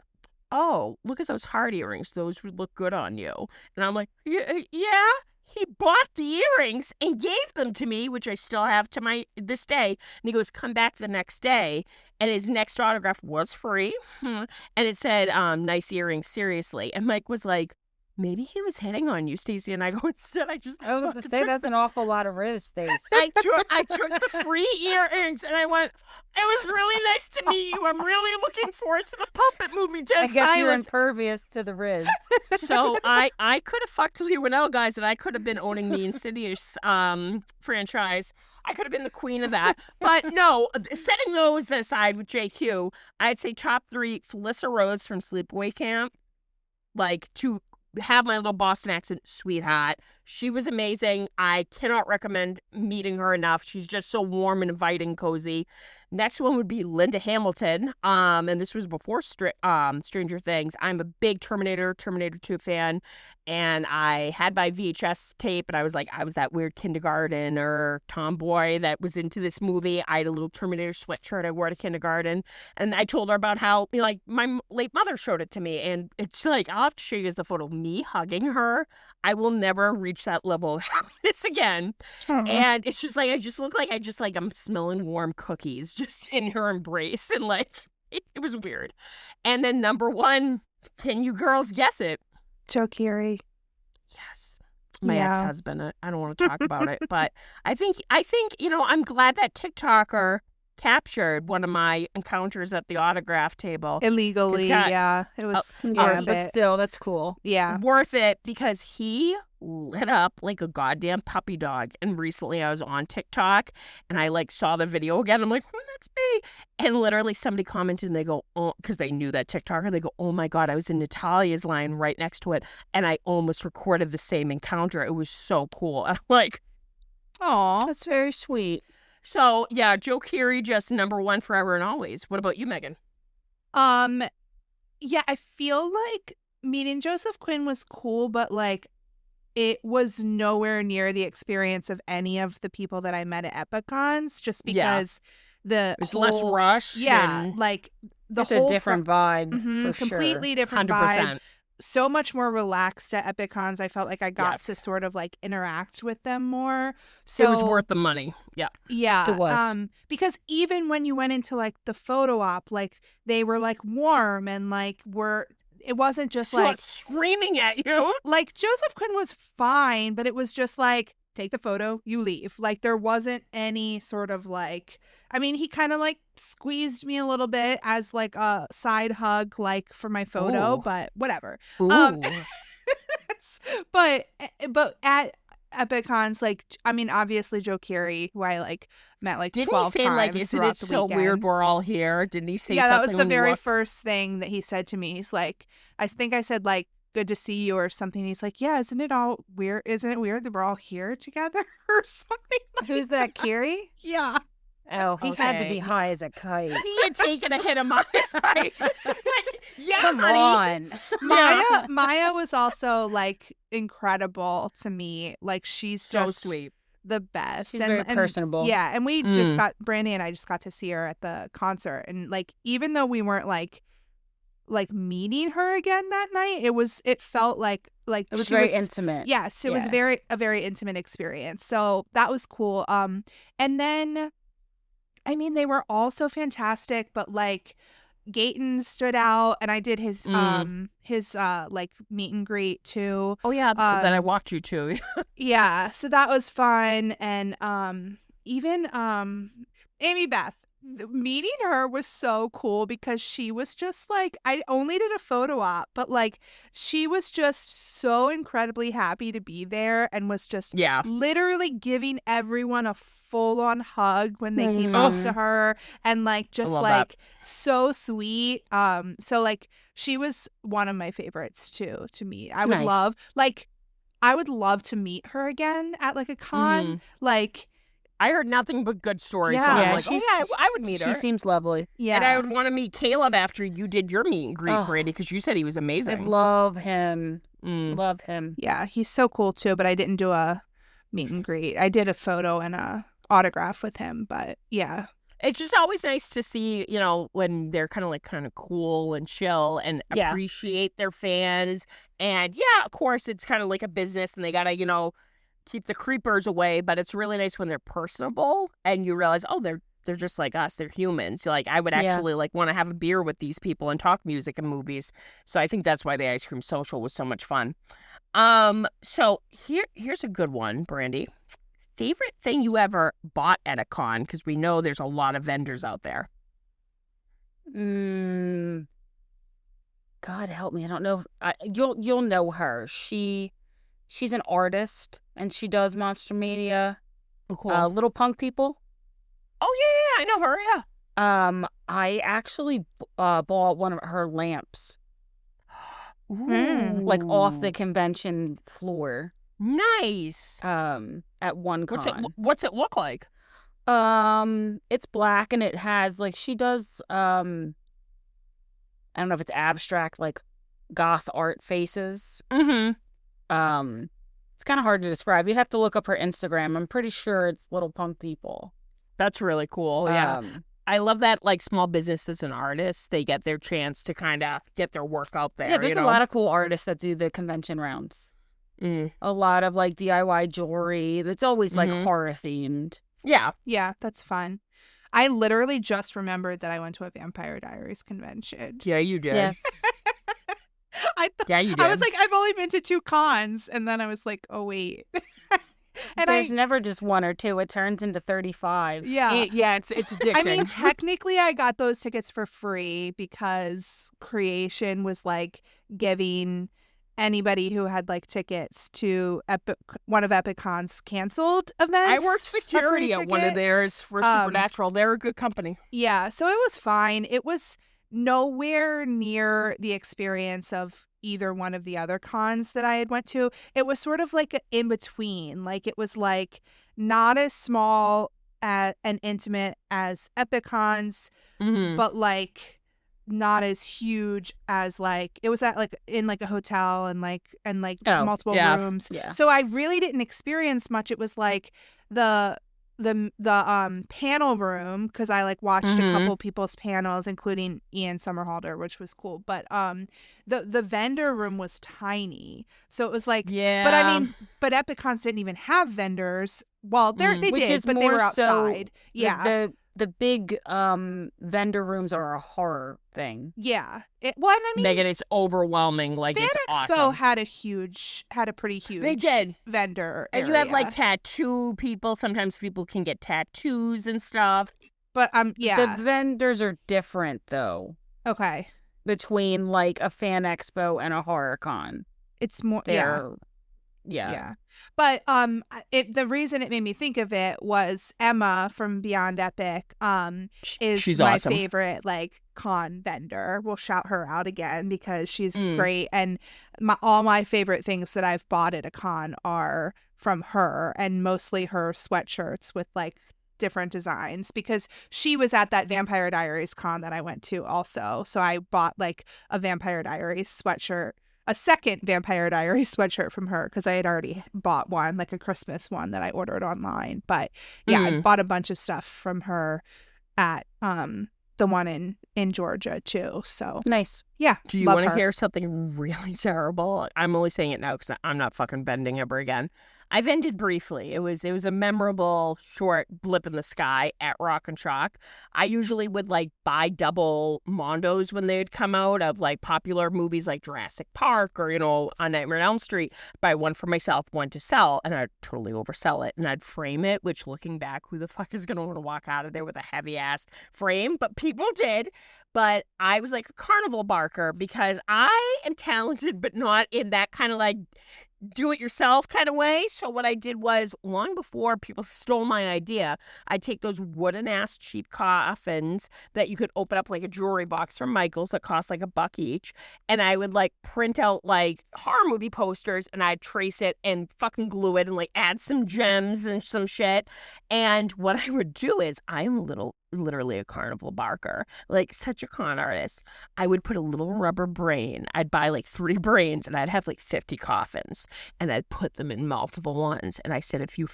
"Oh, look at those heart earrings. Those would look good on you." And I'm like, yeah. He bought the earrings and gave them to me, which I still have to this day. And he goes, "Come back the next day." And his next autograph was free. And it said, "Nice earrings, seriously." And Mike was like, "Maybe he was hitting on you, Stacey." And I go, instead, I just... I was about to say, that's an awful lot of riz, Stace. I took the free earrings, and I went, "It was really nice to meet you. I'm really looking forward to the puppet movie, Dead I guess you're Silence." impervious to the riz. So I could have fucked Lee Winnell, guys, and I could have been owning the Insidious franchise. I could have been the queen of that. But no, setting those aside with JQ, I'd say top three, Felissa Rose from Sleepaway Camp. Like, to have my little Boston accent, sweetheart. She was amazing. I cannot recommend meeting her enough. She's just so warm and inviting, cozy. Next one would be Linda Hamilton. And this was before Stranger Things. I'm a big Terminator 2 fan. And I had my VHS tape, and I was that weird kindergarten or tomboy that was into this movie. I had a little Terminator sweatshirt I wore to kindergarten. And I told her about how, like, my late mother showed it to me. And it's like, I'll have to show you guys the photo of me hugging her. I will never reach that level of happiness again. And it's just like, I just look like I'm smelling warm cookies just in her embrace. And like, it was weird. And then number one, can you girls guess it? Joe Keery. Yes. My Yeah. ex-husband. I don't want to talk about it, but I think, I'm glad that TikToker captured one of my encounters at the autograph table. Illegally, God- yeah. It was Yeah, worth but it. still, that's cool. Yeah. Worth it, because he lit up like a goddamn puppy dog. And recently I was on TikTok and I like saw the video again. I'm like, that's me. And literally somebody commented and they go, oh, because they knew that TikToker. They go, "Oh my God, I was in Natalia's line right next to it. And I almost recorded the same encounter. It was so cool." And I'm like, Aw. That's very sweet. so yeah, Joe Keery, just number one forever and always. What about you, Megan? Yeah, I feel like meeting Joseph Quinn was cool, but like it was nowhere near the experience of any of the people that I met at Epicons, just Yeah. because the It's less whole- rush. Yeah, and like the It's whole a different vibe, Mhm, for sure. completely different 100%. vibe. So much more relaxed at Epicons. I felt like I got to Yes. sort of like interact with them more. So It was worth the money. Yeah. yeah, It was. because even when you went into like the photo op, like they were like warm and like it wasn't just Not like screaming at you. Joseph Quinn was fine, but it was just like, take the photo, you leave. Like there wasn't any sort of like, I mean, he kind of like squeezed me a little bit as like a side hug, like for my photo, Ooh. but whatever. Ooh. but at Epicons, like, I mean, obviously Joe Keery, who I like met like Didn't 12 he say, times like, isn't throughout it the so weekend. weird we're all here? Didn't he say Yeah, something that was the when you very walked? first thing that he said to me. He's like, I think I said like, good to see you or something. He's like, yeah, isn't it weird that we're all here together or something? Who's that, Kiri? Yeah. Oh, he had to Okay. be high as a kite. He had taken a hit of my spike. Like, yeah, Come honey. on. Maya was also like incredible to me. Like she's So just sweet. the best. She's very personable. Yeah, and we just Brandy and I just got to see her at the concert, and like even though we weren't like meeting her again that night, it felt like It was she very intimate. Yes, it was Yeah. a very intimate experience. So that was cool. And then, I mean, they were all so fantastic, but like Gaten stood out, and I did his like meet and greet too. Oh yeah, that I walked you to. Yeah, so that was fun, and even Amy Beth. Meeting her was so cool because she was just like, I only did a photo op, but like she was just so incredibly happy to be there and was just Yeah. literally giving everyone a full-on hug when they came Mhm. up to her, and like just love like so sweet. So like she was one of my favorites too to meet. I would Nice. love to meet her again at like a con. Mhm. Like I heard nothing but good stories. So Yeah. I'm Yeah, like, oh she's- yeah, I would meet her. She seems lovely. yeah. And I would want to meet Caleb after you did your meet and greet, Oh. Brandy, because you said he was I amazing. love him. Mm. Love him. Yeah, he's so cool too, but I didn't do a meet and greet. I did a photo and a autograph with him, but yeah. It's just always nice to see, when they're kind of cool and chill and Yeah. appreciate their fans. And yeah, of course, it's kind of like a business and they got to, keep the creepers away. But it's really nice when they're personable and you realize, oh, they're just like us. They're humans. Like I would Yeah. actually want to have a beer with these people and talk music and movies. So I think that's why the Ice Cream Social was so much fun. So here's a good one, Brandy. Favorite thing you ever bought at a con? Because we know there's a lot of vendors out there. God help me. I don't know. You'll know her. She's an artist and she does Monster Media. Oh, cool. Little Punk People. Oh yeah, I know her. Yeah. I actually bought one of her lamps, like off the convention floor. Nice. At one con. What's it look like? It's black and it has she does I don't know if it's abstract goth art faces. Mm-hmm. It's kind of hard to describe. You'd have to look up her Instagram. I'm pretty sure it's Little Punk People. That's really cool. Yeah. I love that small businesses and artists, they get their chance to kind of get their work out there. Yeah, there's a lot of cool artists that do the convention rounds. Mm. A lot of DIY jewelry. That's always Mhm. horror themed. Yeah. Yeah, that's fun. I literally just remembered that I went to a Vampire Diaries convention. Yeah, you did. Yes. Yeah, you did. I was like, I've only been to 2 cons, and then I was like, oh wait. And There's never just one or two. It turns into 35. yeah. It's addicting. I mean, technically, I got those tickets for free because Creation was giving anybody who had tickets to one of Epicon's canceled events. I worked security a free at one of ticket. theirs for Supernatural. They're a good company. Yeah, so it was fine. It was nowhere near the experience of either one of the other cons that I had went to. It was sort of in between. It was not as small and intimate as Epicons, Mm-hmm. but not as huge as it was at in a hotel and Oh, multiple yeah. rooms. Yeah. So I really didn't experience much. It was the panel room, because I watched a Mhm. couple people's panels, including Ian Somerhalder, which was cool. But the vendor room was tiny, so it was Yeah. But I mean, but Epicons didn't even have vendors. Well, they Which did, is but they were more so outside. Yeah, The big vendor rooms are a horror thing. yeah. Well, and I mean, Megan, it's overwhelming. Fan It's Expo awesome. had a pretty huge. They did. vendor, And you have area. tattoo people. Sometimes people can get tattoos and stuff. But yeah, The vendors are different though okay. between a fan expo and a horror con. It's more yeah. They're Yeah. But the reason it made me think of it was Emma from Beyond Epic is She's my awesome. favorite con vendor. We'll shout her out again because she's Mm. great. And all my favorite things that I've bought at a con are from her, and mostly her sweatshirts with like different designs, because she was at that Vampire Diaries con that I went to also. So I bought like a Vampire Diaries sweatshirt, a second Vampire Diaries sweatshirt from her, because I had already bought one, like a Christmas one that I ordered online. But yeah, I bought a bunch of stuff from her at the one in Georgia too. So Nice. yeah. Do you love want to her. hear something really terrible? I'm only saying it now because I'm not fucking vending ever again. I vended briefly. It was a memorable short blip in the sky at Rock and Shock. I usually would like buy double Mondos when they would come out of like popular movies like Jurassic Park or, you know, on Nightmare on Elm Street. Buy one for myself, one to sell, and I'd totally oversell it. And I'd frame it, which looking back, who the fuck is going to want to walk out of there with a heavy ass frame? But people did. But I was like a carnival barker because I am talented, but not in that kind of like do-it-yourself kind of way. So what I did was, long before people stole my idea, I'd take those wooden-ass cheap coffins that you could open up like a jewelry box from Michael's that cost like $1 each, and I would like print out like horror movie posters, and I'd trace it and fucking glue it and like add some gems and some shit. And what I would do is, I'm literally a carnival barker, like such a con artist. I would put a little rubber brain. I'd buy like 3 brains, and I'd have like 50 coffins, and I'd put them in multiple ones. And I said, if you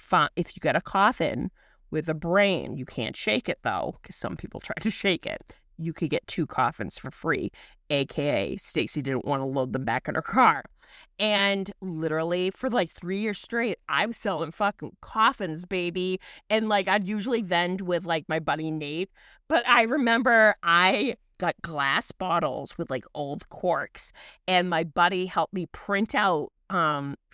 get a coffin with a brain, you can't shake it though, because some people try to shake it. You could get 2 coffins for free, aka Stacy didn't want to load them back in her car. And literally for like 3 years straight, I was selling fucking coffins, baby. And like I'd usually vend with like my buddy Nate. But I remember I got glass bottles with like old corks, and my buddy helped me print out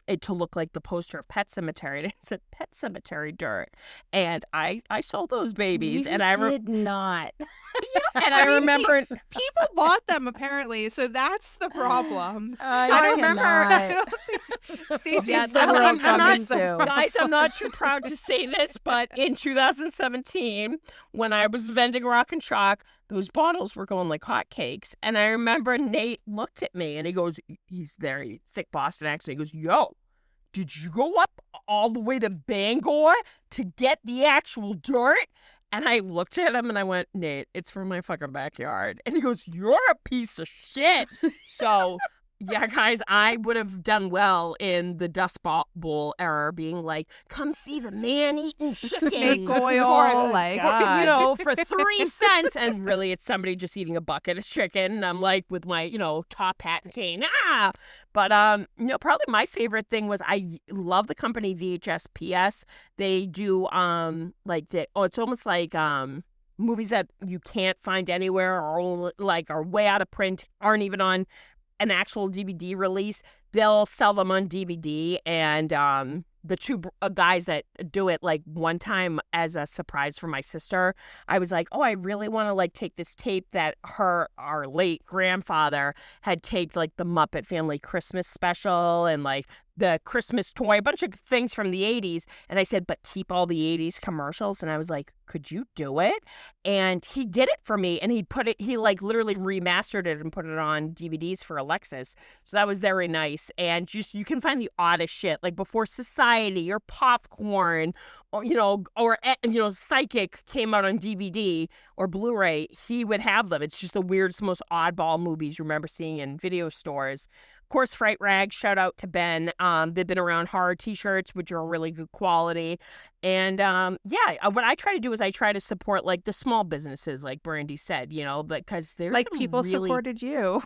it to look like the poster of Pet Cemetery. And it said Pet Cemetery Dirt. And I sold those babies. You And I did not. and I mean, remember people bought them apparently, so that's the problem. I don't remember. I don't think Stacey's Yeah, selling I'm I'm not- coffins. too. Guys, I'm not too proud to say this, but in 2017, when I was vending Rock and Shock, those bottles were going like hotcakes. And I remember Nate looked at me and he goes, he's there, thick Boston accent. He goes, yo, did you go up all the way to Bangor to get the actual dirt? And I looked at him and I went, Nate, it's from my fucking backyard. And he goes, you're a piece of shit. So, yeah, guys, I would have done well in the Dust Bowl era, being like, come see the man-eating chicken. Snake oil, for, like you know, for 3 cents. And really, it's somebody just eating a bucket of chicken. And I'm like, with my, you know, top hat and cane. But, you know, probably my favorite thing was I love the company VHS-PS. They do, it's almost like, movies that you can't find anywhere or like are way out of print, aren't even on an actual DVD release. They'll sell them on DVD, and the 2 guys that do it, like one time as a surprise for my sister, I was like, oh, I really want to like take this tape that our late grandfather had taped, like the Muppet Family Christmas special and like the Christmas toy, a bunch of things from the 80s. And I said, but keep all the 80s commercials. And I was like, could you do it? And he did it for me. And he like literally remastered it and put it on DVDs for Alexis. So that was very nice. And just, you can find the oddest shit, like Before Society or Popcorn, or, you know, Psychic came out on DVD or Blu-ray. He would have them. It's just the weirdest, most oddball movies you remember seeing in video stores. Of course, Fright Rag, shout out to Ben. They've been around horror t-shirts, which are really good quality. And what I try to do is I try to support like the small businesses, like Brandy said, you know, because there's like some people really, supported you.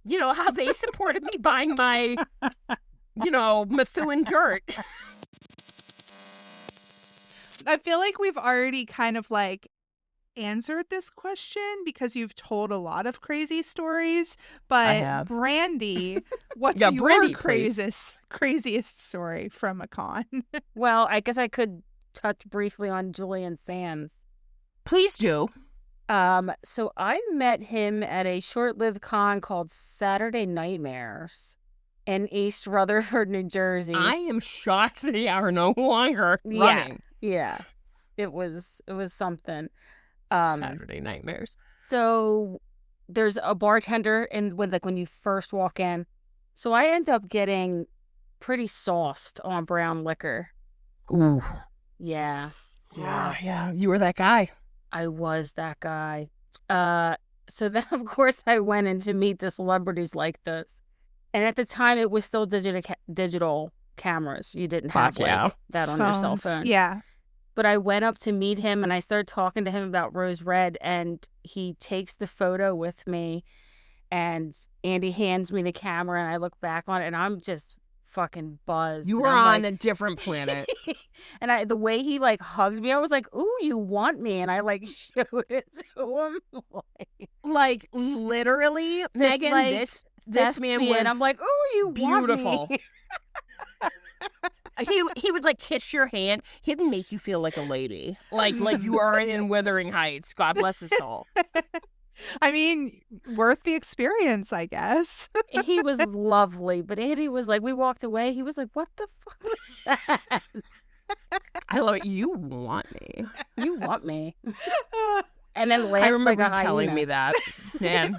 you know, how they supported me buying my, you know, Methuen dirt. I feel like we've already kind of like answered this question because you've told a lot of crazy stories. But have. Brandy, what's Yeah, your Brandy, please. craziest story from a con? Well, I guess I could touch briefly on Julian Sands. Please do. So I met him at a short-lived con called Saturday Nightmares in East Rutherford, New Jersey. I am shocked they are no longer running. Yeah. It was something. Saturday Nightmares. So there's a bartender when you first walk in. So I end up getting pretty sauced on brown liquor. Ooh. Yeah. Yeah. You were that guy. I was that guy. So then, of course, I went in to meet the celebrities like this. And at the time, it was still digital cameras. You didn't have that on your cell Phones. phone. Yeah. But I went up to meet him, and I started talking to him about Rose Red, and he takes the photo with me, and Andy hands me the camera, and I look back on it, and I'm just fucking buzzed. You And were I'm on like- a different planet. and the way he like hugged me, I was like, "Ooh, you want me?" And I like showed it to him. Like literally, Megan, like, this man was. And I'm like, "Ooh, you beautiful." want me?" He would like kiss your hand. He'd make you feel like a lady, like you are in Wuthering Heights. God bless his soul. I mean, worth the experience, I guess. He was lovely, but Andy was like, we walked away. He was like, "What the fuck was that? I love it. You want me. You want me?" And then laughed I remember like a you telling hyena. me that, man.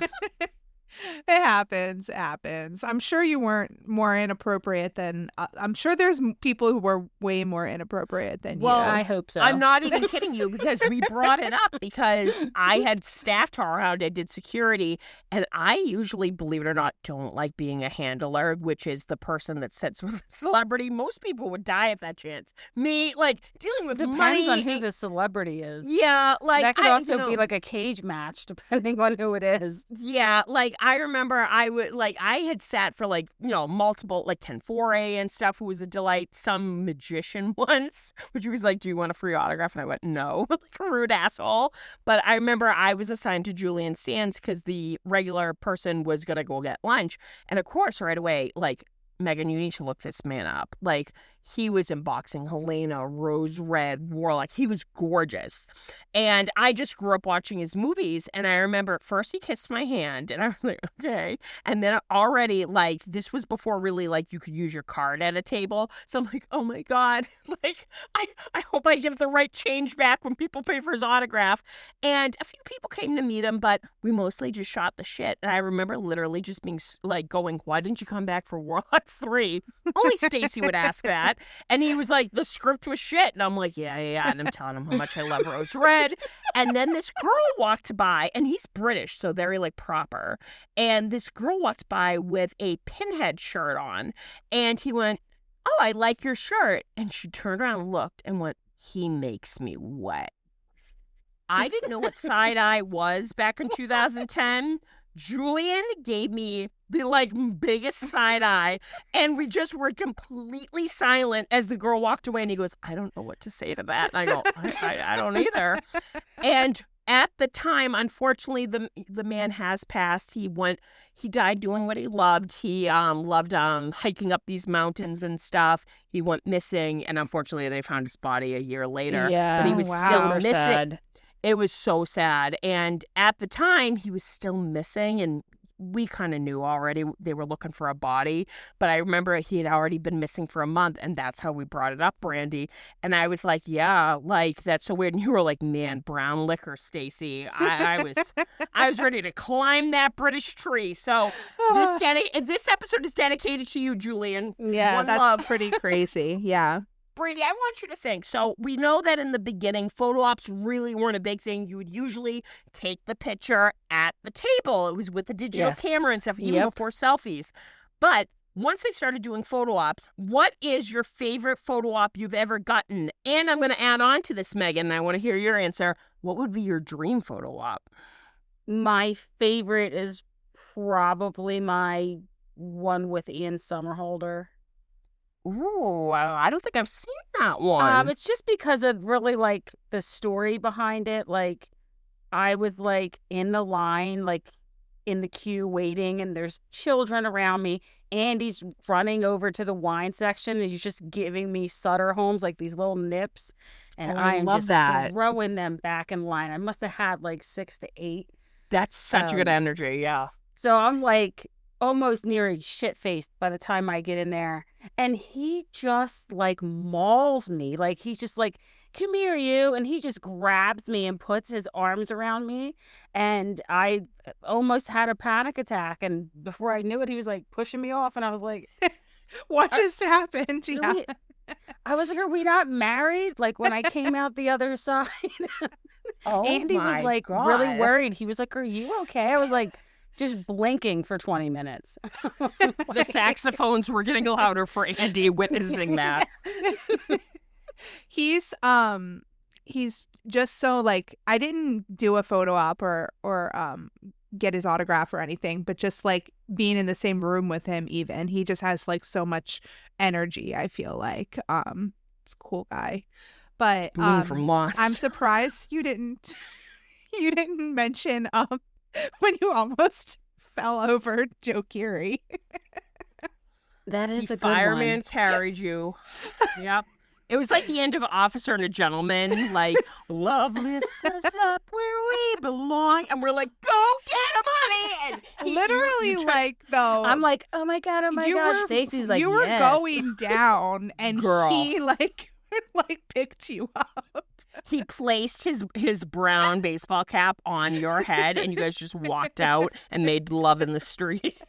It happens. It happens. I'm sure you weren't more inappropriate than. I'm sure there's people who were way more inappropriate than Well, you. I hope so. I'm not even kidding you because we brought it up because I had staffed Harhound. I did security, and I usually, believe it or not, don't like being a handler, which is the person that sits with a celebrity. Most people would die if that chance. Me, like dealing with Depends money. on who the celebrity is. Yeah, like that could I- also you know, be like a cage match, depending on who it is. Yeah, like I remember I had sat for multiple like Ken Foray and stuff, who was a delight, some magician once, which he was like, "Do you want a free autograph?" And I went, "No," like a rude asshole. But I remember I was assigned to Julian Sands because the regular person was gonna go get lunch. And of course, right away, like, "Megan, you need to look this man up." Like, he was in boxing, Helena, Rose Red, Warlock. He was gorgeous. And I just grew up watching his movies. And I remember at first he kissed my hand and I was like, okay. And then already, like, this was before really, like, you could use your card at a table. So I'm like, oh my God. Like, I hope I give the right change back when people pay for his autograph. And a few people came to meet him, but we mostly just shot the shit. And I remember literally just being like, going, "Why didn't you come back for Warlock 3? Only Stacy would ask that." And he was like, "The script was shit." And I'm like, yeah. And I'm telling him how much I love Rose Red. And then this girl walked by, and he's British, so very like proper. And this girl walked by with a Pinhead shirt on. And he went, "Oh, I like your shirt." And she turned around and looked and went, "He makes me wet." I didn't know what side-eye was back in 2010. Julian gave me the biggest side eye, and we just were completely silent as the girl walked away. And he goes, "I don't know what to say to that." And I go, I don't either. And at the time, unfortunately, the man has passed. He died doing what he loved. He loved hiking up these mountains and stuff. He went missing, and unfortunately, they found his body a year later. Yeah, but he was wow. still super missing. sad. It was so sad. And at the time, he was still missing. And we kind of knew already they were looking for a body. But I remember he had already been missing for a month. And that's how we brought it up, Brandy. And I was like, yeah, like, that's so weird. And you were like, "Man, brown liquor, Stacy." I was ready to climb that British tree. So this episode is dedicated to you, Julian. Yeah, One That's love. pretty crazy. Yeah. Brady, I want you to think. So we know that in the beginning, photo ops really weren't a big thing. You would usually take the picture at the table. It was with the digital Yes. camera and stuff, even Yep. before selfies. But once they started doing photo ops, what is your favorite photo op you've ever gotten? And I'm going to add on to this, Megan, and I want to hear your answer. What would be your dream photo op? My favorite is probably my one with Ian Somerhalder. Ooh, I don't think I've seen that one. It's just because of really like the story behind it. Like, I was like in the line, like in the queue waiting, and there's children around me. Andy's running over to the wine section, and he's just giving me Sutter Homes, like these little nips, and Oh, I I am love just that. throwing them back in line. I must have had like 6 to 8. That's such a good um, energy, yeah. So I'm like almost nearly shit-faced by the time I get in there. And he just like mauls me. Like, he's just like come here, you. And he just grabs me and puts his arms around me. And I almost had a panic attack. And before I knew it, he was like pushing me off. And I was like, What just happened? "Are Yeah. we-" I was like, are we not married? Like when I came out the other side, Oh Andy was my like God. really worried. He was like, are you okay? I was like, just blinking for 20 minutes. The saxophones were getting louder for Andy witnessing that. He's just so like, I didn't do a photo op or get his autograph or anything, but just like being in the same room with him, even he just has like so much energy. I feel like it's a cool guy. But Boone from Lost. I'm surprised you didn't mention when you almost fell over Joe Keery. That is The a good fireman one. carried you. Yep. It was like the end of Officer and a Gentleman, like, love lifts us up where we belong. And we're like, go get him, honey. And Literally, you like, though. I'm like, oh my God, you God. were- Stacy's like, you were yes. going down, and Girl. he like picked you up. he placed his brown baseball cap on your head, and you guys just walked out and made love in the street.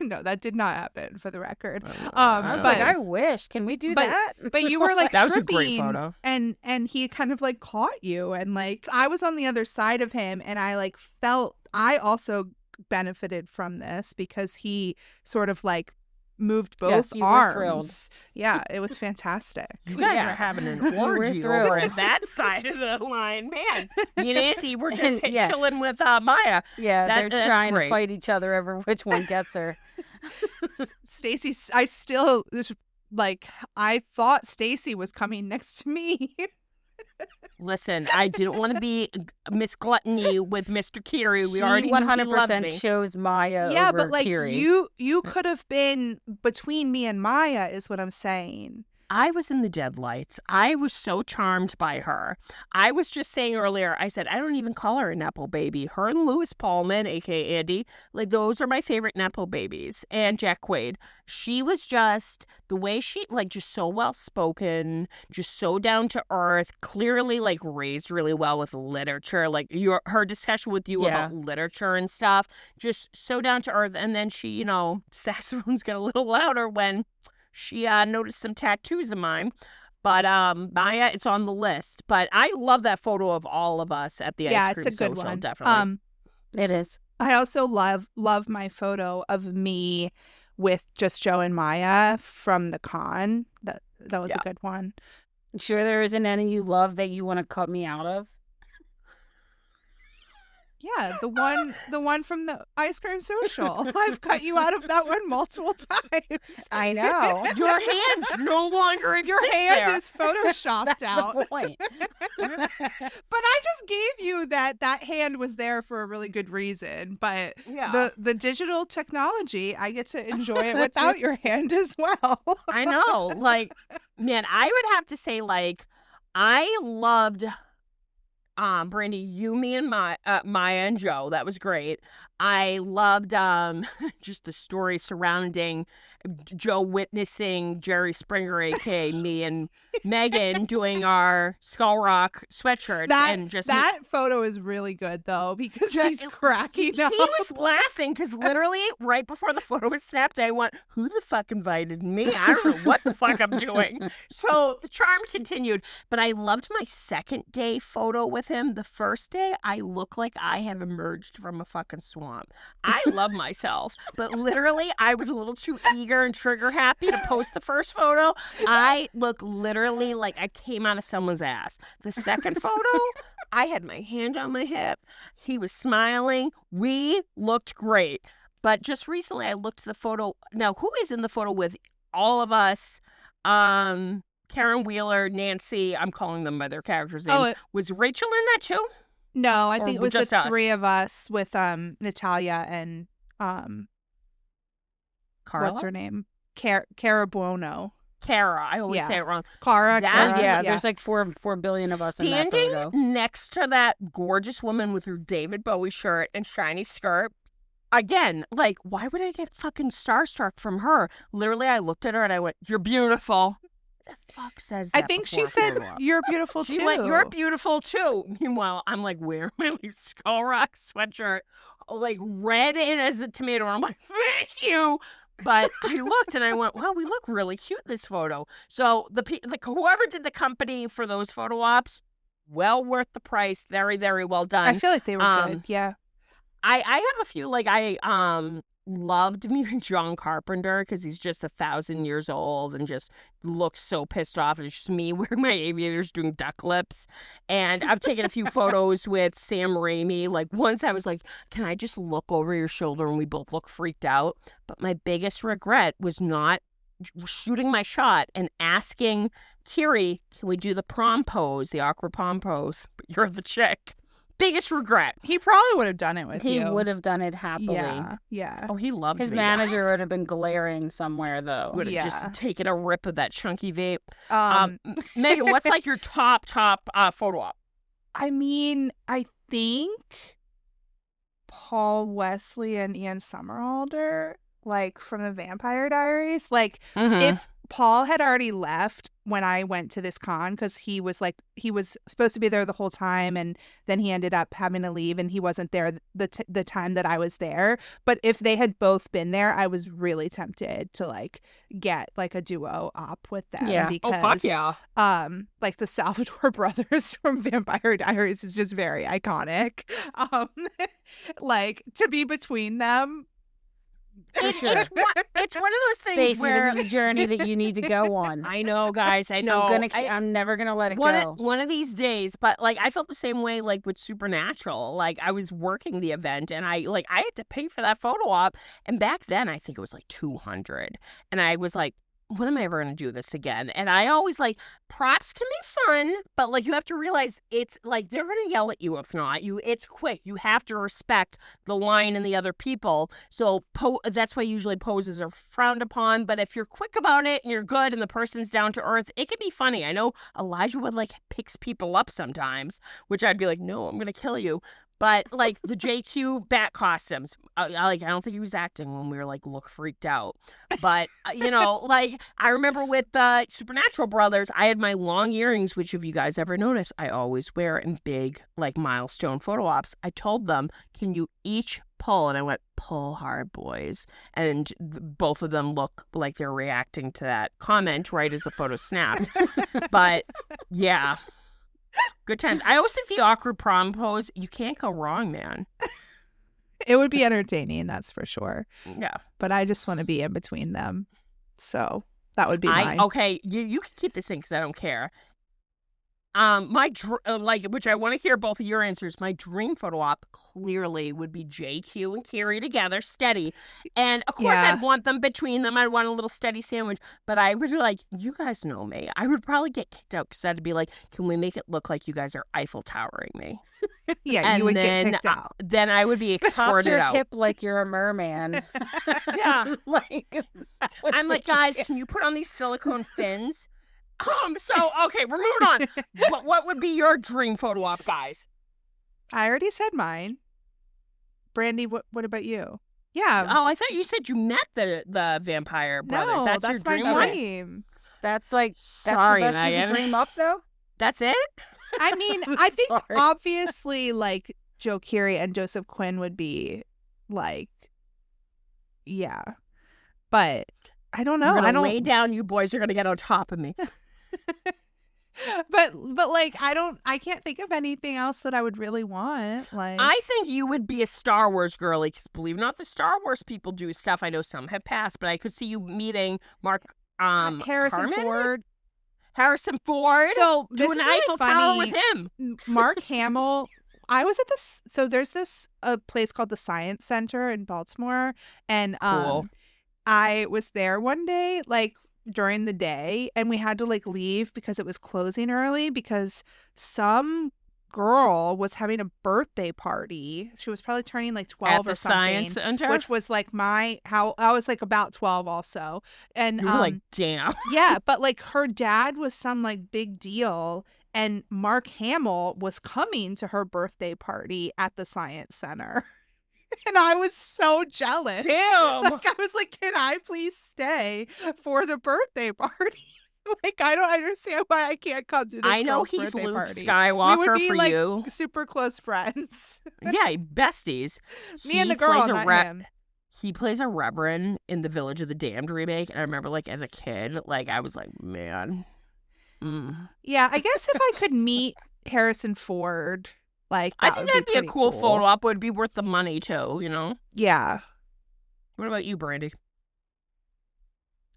No, that did not happen, for the record. I was but like, I wish. Can we do but- that? but you were like That was a great tripping, photo. and he kind of like caught you, and like I was on the other side of him, and I like felt I also benefited from this because he sort of like moved both Yes, you were arms. thrilled. Yeah, it was fantastic. You guys Yeah. are having an We were orgy thrilled. over at that side of the line. Man, me and Auntie were just And, yeah. chilling with Maya. Yeah, That- they're that's trying great. to fight each other over which one gets her. Stacy, I still like I thought Stacy was coming next to me. Listen, I didn't want to be Miss Gluttony with Mr. Keery. We She already knew he loved 100% me. chose Maya Yeah, over but like Kiri. you could have been between me and Maya, is what I'm saying. I was in the deadlights. I was so charmed by her. I was just saying earlier, I said, I don't even call her a Nepo baby. Her and Louis Paulman, a.k.a. Andy, like those are my favorite Nepo babies. And Jack Quaid. She was just, the way she, like just so well-spoken, just so down to earth, clearly like raised really well with literature. Like her discussion with you Yeah. about literature and stuff, just so down to earth. And then she, saxophones got a little louder when she noticed some tattoos of mine. But Maya, it's on the list. But I love that photo of all of us at the Yeah, ice cream it's a good social, one. definitely. It is. I also love my photo of me with just Joe and Maya from the con. That was a Yeah. good one. Sure there isn't any you love that you want to cut me out of? Yeah, the one from the ice cream social. I've cut you out of that one multiple times. I know. Your hand no longer exists Your hand there. is photoshopped That's out. the point. But I just gave you that hand was there for a really good reason. But Yeah. the digital technology, I get to enjoy it without your hand as well. I know. Like, man, I would have to say, like, I loved Brandy, you, me, and Maya and Joe. That was great. I loved just the story surrounding Joe witnessing Jerry Springer, aka me and Megan, doing our Skull Rock sweatshirts, and just that photo is really good though because Just- he's cracking he up. was laughing because literally right before the photo was snapped, I went, "Who the fuck invited me? I don't know what the fuck I'm doing." So the charm continued, but I loved my second day photo with him. The first day, I look like I have emerged from a fucking swamp. I love myself, but literally, I was a little too eager and trigger happy to post the first photo. I look literally like I came out of someone's ass. The second photo, I had my hand on my hip. He was smiling. We looked great. But just recently I looked at the photo. Now, who is in the photo with all of us? Karen Wheeler, Nancy, I'm calling them by their characters' names. Was Rachel in that too? No, I Or think it was just the us? three of us with Natalia and Carla? what's her name? Cara Buono. Kara. I always Yeah. say it wrong. Cara. That- Cara, yeah, there's like 4 billion of us in that Standing photo. next to that gorgeous woman with her David Bowie shirt and shiny skirt. Again, like, why would I get fucking starstruck from her? Literally, I looked at her and I went, "You're beautiful." the fuck says I that think she before a said, photo op? "You're beautiful She too." went, "You're beautiful too." Meanwhile, I'm like wearing my like Skull Rock sweatshirt, like red in as a tomato. And I'm like, "Thank you." But I looked and I went, "Well, we look really cute in this photo." So whoever did the company for those photo ops, well worth the price. Very, very well done. I feel like they were good. Yeah. I have a few, like, I loved meeting John Carpenter because he's just 1,000 years old and just looks so pissed off. It's just me wearing my aviators doing duck lips. And I've taken a few photos with Sam Raimi. Like, once I was like, "Can I just look over your shoulder?" And we both look freaked out. But my biggest regret was not shooting my shot and asking Kiri, "Can we do the prom pose, the awkward prom pose? But you're the chick." Biggest regret. He probably would have done it with He you. would have done it happily. Yeah. Yeah. Oh, he loved His me, manager guys. would have been glaring somewhere, though. Would have Yeah. just taken a rip of that chunky vape. Um, Megan, what's like your top photo op? I mean, I think Paul Wesley and Ian Somerhalder, like from the Vampire Diaries. Like, if Paul had already left when I went to this con, because he was supposed to be there the whole time, and then he ended up having to leave, and he wasn't there the time that I was there. But if they had both been there, I was really tempted to like get like a duo op with them. Yeah. Because, Oh, fuck yeah. like the Salvador brothers from Vampire Diaries is just very iconic. Like to be between them. It's one of those things Stacey, where this is a journey that you need to go on. I know, guys. I know. I'm never gonna let it one go. one of these days, but like I felt the same way like with Supernatural. Like I was working the event and I had to pay for that photo op, and back then I think it was like $200, and I was like, when am I ever going to do this again? And I always like, props can be fun, but like you have to realize it's like they're going to yell at you if not. It's quick. You have to respect the line and the other people. So that's why usually poses are frowned upon. But if you're quick about it and you're good and the person's down to earth, it can be funny. I know Elijah would like picks people up sometimes, which I'd be like, "No, I'm going to kill you." But like the JQ bat costumes, I don't think he was acting when we were like look freaked out. But like I remember with the Supernatural brothers, I had my long earrings, which if you guys ever notice, I always wear in big like milestone photo ops. I told them, "Can you each pull?" And I went, "Pull hard, boys." And both of them look like they're reacting to that comment right as the photo snap. But yeah. Good times. I always think the awkward prom pose, you can't go wrong, man. It would be entertaining, that's for sure. Yeah. But I just want to be in between them. So that would be mine. Okay, you can keep this in because I don't care. Which I want to hear both of your answers. My dream photo op clearly would be JQ and Kiri together, steady. And of course, Yeah. I'd want them between them. I'd want a little steady sandwich. But I would like, you guys know me. I would probably get kicked out because I'd be like, "Can we make it look like you guys are Eiffel Towering me?" Yeah, And you would then, get kicked out. Then I would be Pop escorted your out. hip like you're a merman. Yeah. Like that would I'm like, be- "Guys, can you put on these silicone fins?" So, okay, we're moving on. But what would be your dream photo op, guys? I already said mine. Brandy, what about you? Yeah. Oh, I thought you said you met the vampire brothers. no, That's your dream my one? dream. That's like Sorry, that's the best you Megan. can dream up though. That's it? I mean, I think Sorry. obviously like Joe Keery and Joseph Quinn would be like, yeah. But I don't know. We're I gonna don't lay down. You boys are gonna get on top of me. but like I can't think of anything else that I would really want. Like I think you would be a Star Wars girly because believe it or not, the Star Wars people do stuff. I know some have passed, but I could see you meeting Mark Harrison Harmon? Ford. Harrison Ford. So do this an is really Eiffel funny. Tower with him. Mark Hamill. I was at this. So there's a place called the Science Center in Baltimore, and Cool. I was there one day, like during the day, and we had to like leave because it was closing early because some girl was having a birthday party. She was probably turning like 12 At or the something. Science Center. Which was like how I was like about 12 also. And you were like, damn. yeah, but like her dad was some like big deal, and Mark Hamill was coming to her birthday party at the Science Center. And I was so jealous. Damn. Like I was like, "Can I please stay for the birthday party?" Like, I don't understand why I can't come to this I know girl's he's birthday Luke party. We would Skywalker be for like you. super close friends. Yeah, besties. Me and the He girl, plays a not re- him. He plays a reverend in the Village of the Damned remake, and I remember, like, as a kid, like, I was like, man. Yeah, I guess if I could meet Harrison Ford, like, I that think would that'd be a pretty cool photo op. Would be worth the money, too, you know? Yeah. What about you, Brandy?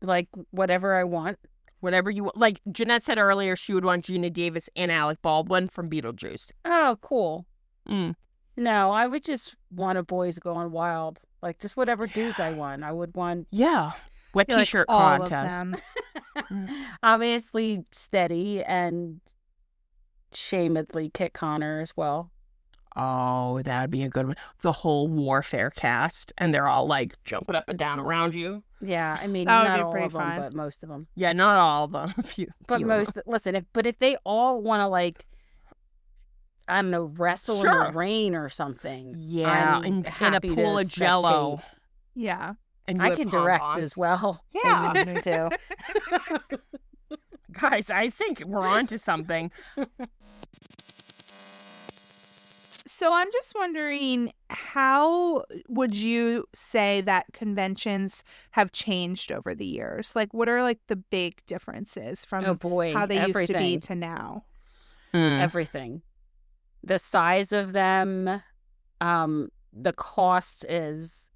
Like, whatever I want. Whatever you want. Like, Jeanette said earlier, she would want Gina Davis and Alec Baldwin from Beetlejuice. Oh, cool. Mm. No, I would just want a Boys Gone Wild. Like, just whatever dudes I want. I would want, Yeah. Wet I feel like t-shirt all contest. of them. obviously, Steady and shamedly Kit Connor as well. Oh, that'd be a good one. The whole Warfare cast, and they're all, like, jumping up and down around you. Yeah, I mean, That would not be all pretty of them, fun. but most of them. Yeah, not all of them. But few of most, them. listen, if they all want to, like, I don't know, wrestle in Sure. the rain or something. Yeah, I'm in a happy pool to of Jello. spectate. Yeah. And you I have can direct pom-poms. as well. Yeah. I need to. Guys, I think we're onto something. So I'm just wondering, how would you say that conventions have changed over the years? Like, what are, like, the big differences from Oh boy, how they used to be everything. to now? Everything. The size of them, the cost is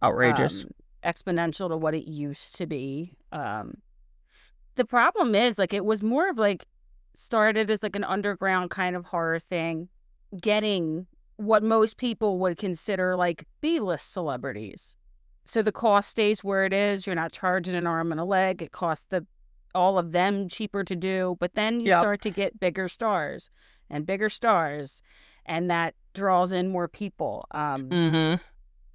Outrageous. exponential to what it used to be. The problem is, like, it was more of, like, started as, like, an underground kind of horror thing, getting what most people would consider, like, B-list celebrities. So the cost stays where it is. You're not charging an arm and a leg. It costs all of them cheaper to do. But then you Yep. start to get bigger stars, and that draws in more people. Mm-hmm.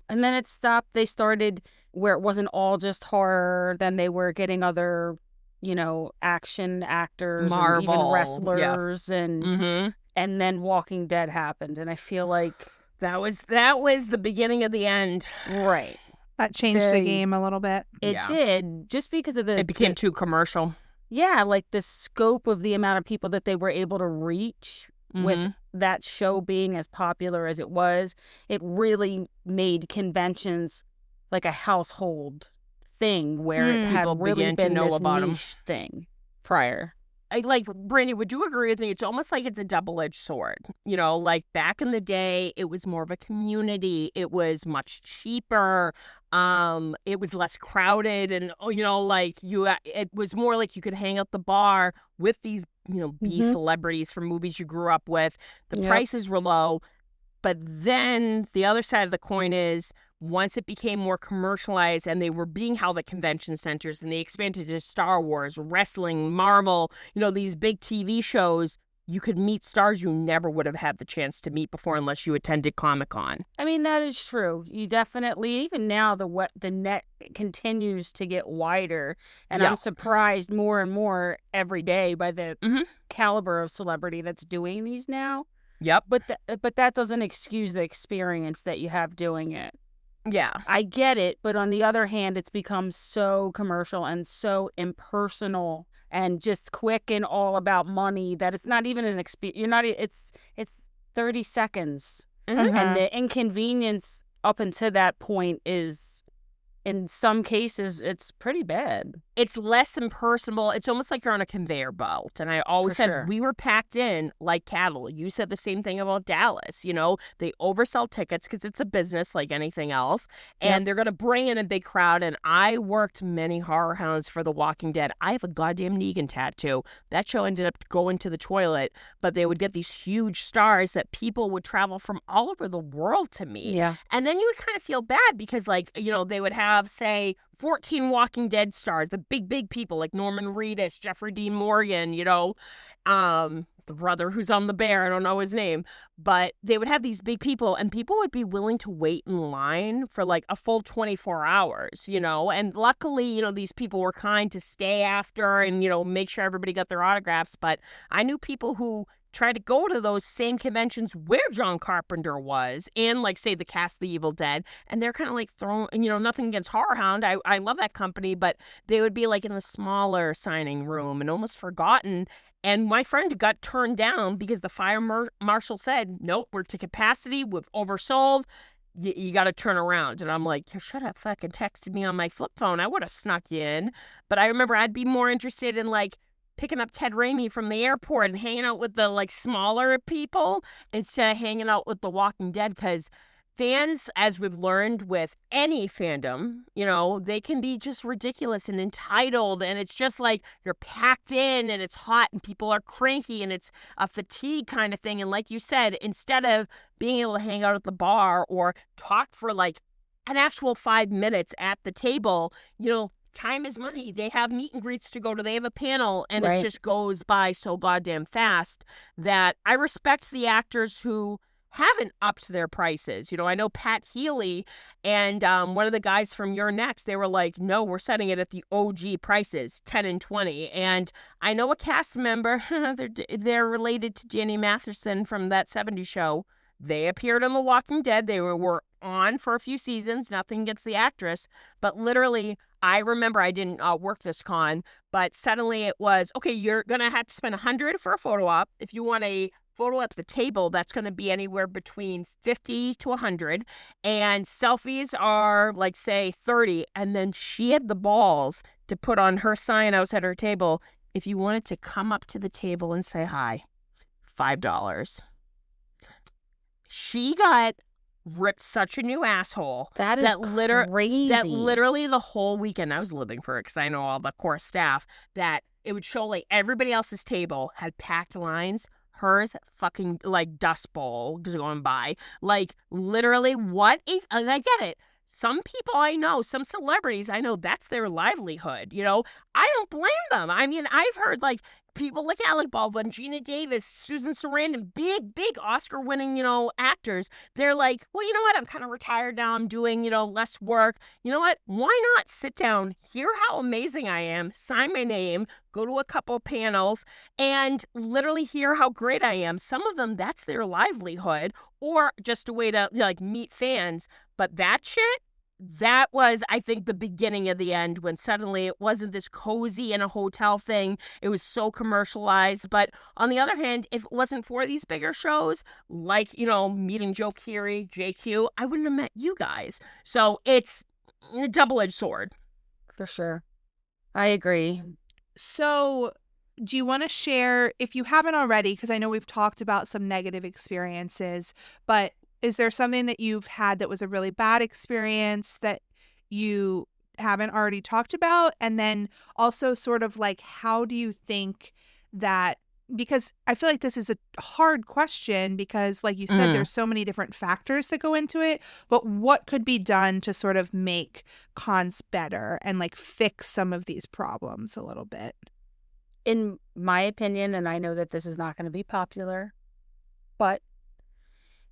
And then it stopped. They started where it wasn't all just horror. Then they were getting other, action actors, and Marvel, even yeah. wrestlers, Mm-hmm. and then Walking Dead happened. And I feel like, That was the beginning of the end. right, That changed the Very- game a little bit. it Yeah. did, just because of It became too commercial. like the scope of the amount of people that they were able to reach with Mhm. that show being as popular as it was. It really made conventions like a household thing where it had People really began to been know this about 'em. niche thing prior. Brandy, would you agree with me? It's almost like it's a double-edged sword. Like back in the day, it was more of a community. It was much cheaper. It was less crowded, and it was more like you could hang out the bar with these, B Mhm. celebrities from movies you grew up with. The Yep. prices were low, but then the other side of the coin is, once it became more commercialized and they were being held at convention centers and they expanded to Star Wars, wrestling, Marvel, these big TV shows, you could meet stars you never would have had the chance to meet before unless you attended Comic-Con. I mean, that is true. You definitely, even now, the net continues to get wider, and Yeah. I'm surprised more and more every day by the Mhm. caliber of celebrity that's doing these now. Yep. But that doesn't excuse the experience that you have doing it. Yeah. I get it, but on the other hand, it's become so commercial and so impersonal and just quick and all about money that it's not even an experience. It's 30 seconds. Mhm. And the inconvenience up until that point is, in some cases, it's pretty bad. It's less impersonal. It's almost like you're on a conveyor belt. And I always For said sure. we were packed in like cattle. You said the same thing about Dallas. They oversell tickets because it's a business like anything else. And they're going to bring in a big crowd. And I worked many horror hounds for The Walking Dead. I have a goddamn Negan tattoo. That show ended up going to the toilet. But they would get these huge stars that people would travel from all over the world to meet. Yeah. And then you would kind of feel bad because, they would have, say, 14 Walking Dead stars, the big people like Norman Reedus, Jeffrey Dean Morgan, the brother who's on The Bear, I don't know his name, but they would have these big people and people would be willing to wait in line for like a full 24 hours, and luckily, these people were kind to stay after and, make sure everybody got their autographs. But I knew people who try to go to those same conventions where John Carpenter was and, like, say, the cast of The Evil Dead, and they're kind of like throwing, nothing against Horror Hound. I love that company, but they would be like in the smaller signing room and almost forgotten. And my friend got turned down because the fire marshal said, nope, we're to capacity, we've oversold. You got to turn around. And I'm like, you should have fucking texted me on my flip phone. I would have snuck you in. But I remember I'd be more interested in, like, picking up Ted Raimi from the airport and hanging out with the, like, smaller people instead of hanging out with The Walking Dead, because fans, as we've learned with any fandom, they can be just ridiculous and entitled, and it's just like you're packed in and it's hot and people are cranky and it's a fatigue kind of thing. And like you said, instead of being able to hang out at the bar or talk for like an actual 5 minutes at the table, time is money. They have meet and greets to go to. They have a panel, and Right. It just goes by so goddamn fast that I respect the actors who haven't upped their prices. I know Pat Healy and one of the guys from You're Next, they were like, no, we're setting it at the OG prices, 10 and 20. And I know a cast member, they're related to Danny Matheson from That 70s Show. They appeared on The Walking Dead. They were on for a few seasons, nothing against the actress, but literally, I remember I didn't work this con, but suddenly it was, okay, you're going to have to spend $100 for a photo op. If you want a photo at the table, that's going to be anywhere between $50 to $100, and selfies are like, say, $30. And then she had the balls to put on her sign outside her table, if you wanted to come up to the table and say hi, $5. She got ripped such a new asshole That is crazy. that literally the whole weekend, I was living for it because I know all the core staff, that it would show like everybody else's table had packed lines. Hers fucking like Dust Bowl going by. Like literally and I get it. Some people I know, some celebrities I know, that's their livelihood. I don't blame them. I mean, I've heard like people like Alec Baldwin, Gina Davis, Susan Sarandon, big Oscar-winning, actors. They're like, well, you know what? I'm kind of retired now. I'm doing, less work. You know what? Why not sit down, hear how amazing I am, sign my name, go to a couple panels, and literally hear how great I am. Some of them, that's their livelihood, or just a way to like meet fans. But that shit, that was, I think, the beginning of the end, when suddenly it wasn't this cozy in a hotel thing. It was so commercialized. But on the other hand, if it wasn't for these bigger shows, like, meeting Joe Keery, JQ, I wouldn't have met you guys. So it's a double-edged sword. For sure. I agree. So, do you want to share, if you haven't already, because I know we've talked about some negative experiences, but is there something that you've had that was a really bad experience that you haven't already talked about? And then also sort of like, how do you think that, because I feel like this is a hard question because, like you said, there's so many different factors that go into it, but what could be done to sort of make cons better and like fix some of these problems a little bit? In my opinion, and I know that this is not going to be popular, but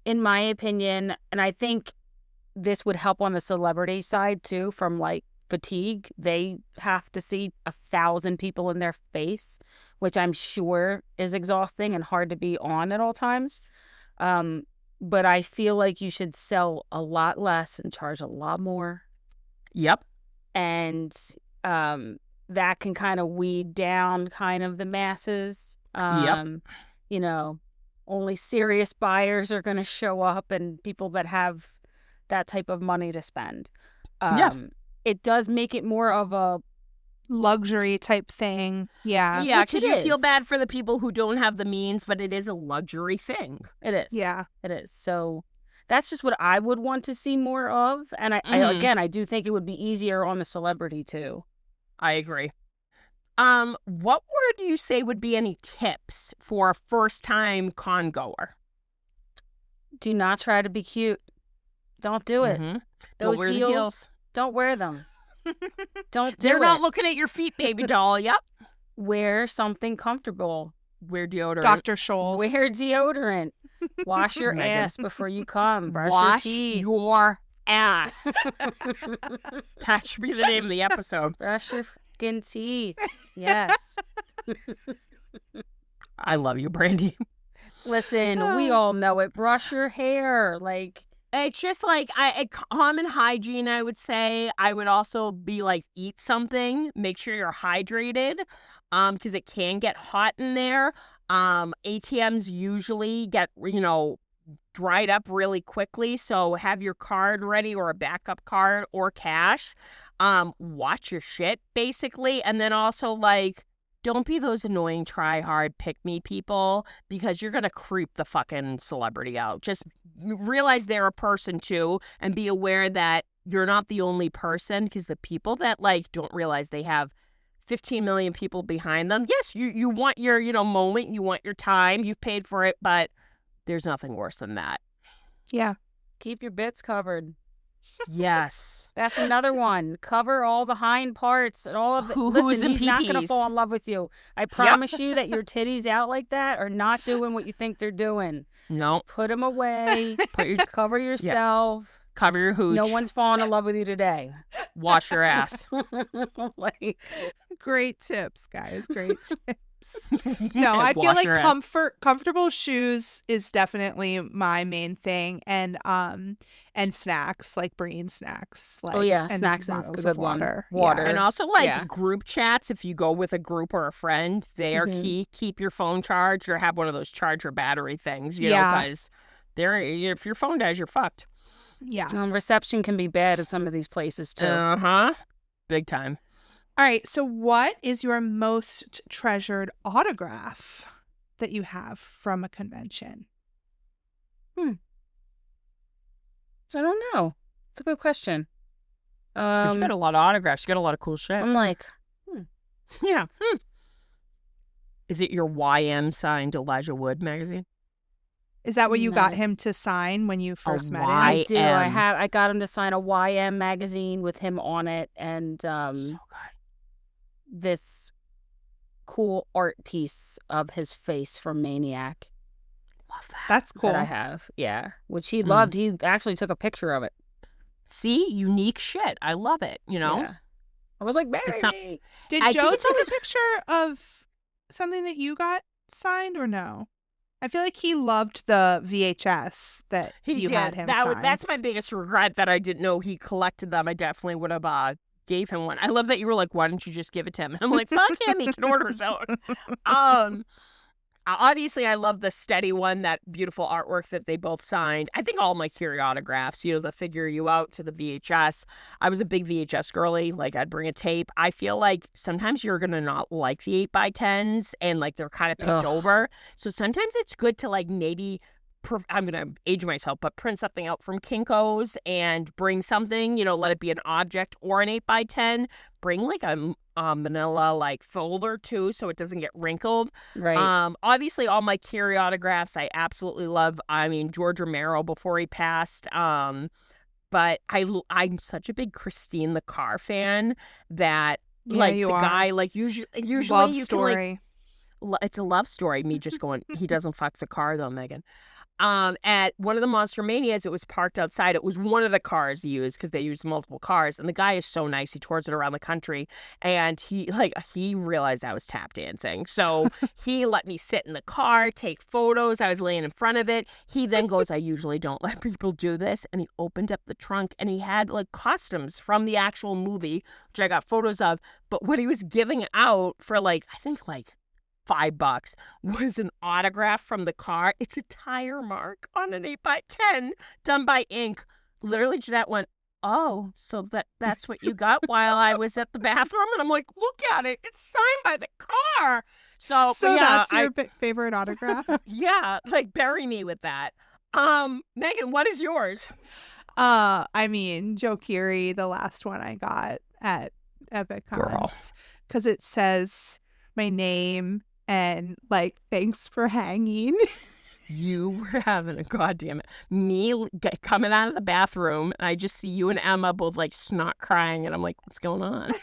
in my opinion, and I think this would help on the celebrity side too, from like fatigue, they have to see 1,000 people in their face, which I'm sure is exhausting and hard to be on at all times. But I feel like you should sell a lot less and charge a lot more. Yep. And that can kind of weed down kind of the masses. Only serious buyers are going to show up, and people that have that type of money to spend. It does make it more of a luxury type thing. Yeah. Yeah, Which because it you feel is. bad for the people who don't have the means, but it is a luxury thing. It is. Yeah. It is. So that's just what I would want to see more of. And I do think it would be easier on the celebrity too. I agree. What would you say would be any tips for a first-time con goer? Do not try to be cute. Don't do it. Mhm. Those Don't wear the heels, heels. don't wear them. Don't do They're it. not looking at your feet, baby doll. Yep. Wear something comfortable. Wear deodorant. Dr. Scholl's. Wear deodorant. Wash your Megan. ass before you come. Brush Wash your teeth. your ass. That should be the name of the episode. Brush your fucking teeth. Yes. I love you, Brandy. Listen, we all know it. Brush your hair. Like, It's just like a common hygiene, I would say. I would also be like, eat something, make sure you're hydrated, because it can get hot in there. ATMs usually get, dried up really quickly, so have your card ready or a backup card or cash. Watch your shit, basically, and then also like, don't be those annoying try-hard pick-me people because you're going to creep the fucking celebrity out. Just realize they're a person too and be aware that you're not the only person, because the people that like don't realize they have 15 million people behind them. Yes, you want your, moment, you want your time, you've paid for it, but there's nothing worse than that. Yeah. keep your bits covered. Yes. That's another one. Cover all the hind parts and all of the. Hoo-hoos Listen, and he's not going to pee-pees. fall in love with you. I promise you that your titties out like that are not doing what you think they're doing. No. Just put them away. Put your Cover yourself. cover your hooch. No one's falling in love with you today. Wash your ass. Like, Great tips, guys. Great tips. No, I feel Wash like your ass. comfortable shoes is definitely my main thing, and snacks, like bringing snacks. Like, oh yeah, and snacks is a bottles good of one. water. Water. And also, like, Yeah. group chats, if you go with a group or a friend, they are Mhm. key. Keep your phone charged or have one of those charger battery things, you know, Yeah. because if your phone dies, you're fucked. Yeah. Reception can be bad at some of these places too. Uh-huh. Big time. All right. So, what is your most treasured autograph that you have from a convention? I don't know. It's a good question. You got a lot of autographs. You got a lot of cool shit. I'm like, Yeah. Is it your YM signed Elijah Wood magazine? Is that what you got Nice. him to sign when you first met him? Y- I do. I YM. have. I got him to sign a YM magazine with him on it, and So good. this cool art piece of his face from Maniac Love that. That's cool. that I have. Yeah, which he Mm. loved. He actually took a picture of it. See? Unique shit. I love it, you know? Yeah. I was like, marry some- me. Did I Joe think it's take always- a picture of something that you got signed or no? I feel like he loved the VHS that you had him sign. That's my biggest regret, that I didn't know he collected them. I definitely would have gave him one. I love that you were like, why don't you just give it to him? And I'm like, fuck him, he can order his own. Obviously, I love the Steady one, that beautiful artwork that they both signed. I think all my Curie autographs, the Figure You Out to the VHS. I was a big VHS girly. Like, I'd bring a tape. I feel like sometimes you're going to not like the 8x10s and, like, they're kind of picked Ugh. over. So sometimes it's good to, like, maybe, I'm going to age myself, but print something out from Kinko's and bring something, let it be an object or an 8x10. Bring, like, a manila, like, folder, too, so it doesn't get wrinkled. Right. Obviously, all my Curie autographs I absolutely love. I mean, George Romero before he passed. But I'm such a big Christine the Car fan that, Yeah, like, you the are. guy, like, usually Love you story. can, like, it's a love story. Me just going, he doesn't fuck the car though, Megan. At one of the Monster Manias, it was parked outside. It was one of the cars used because they used multiple cars. And the guy is so nice. He tours it around the country. And he realized I was tap dancing. So he let me sit in the car, take photos. I was laying in front of it. He then goes, I usually don't let people do this. And he opened up the trunk and he had like costumes from the actual movie, which I got photos of. But what he was giving out for I think $5 was an autograph from the car. It's a tire mark on an 8x10 done by ink. Literally, Jeanette went, oh, so that's what you got while I was at the bathroom? And I'm like, look at it. It's signed by the car. So yeah, that's your favorite autograph? yeah, like bury me with that. Megan, what is yours? I mean, Joe Keery, the last one I got at Epic Girl. Cons, because it says my name and like, thanks for hanging. You were having a goddamn it. Me coming out of the bathroom, and I just see you and Emma both like snot crying, and I'm like, what's going on?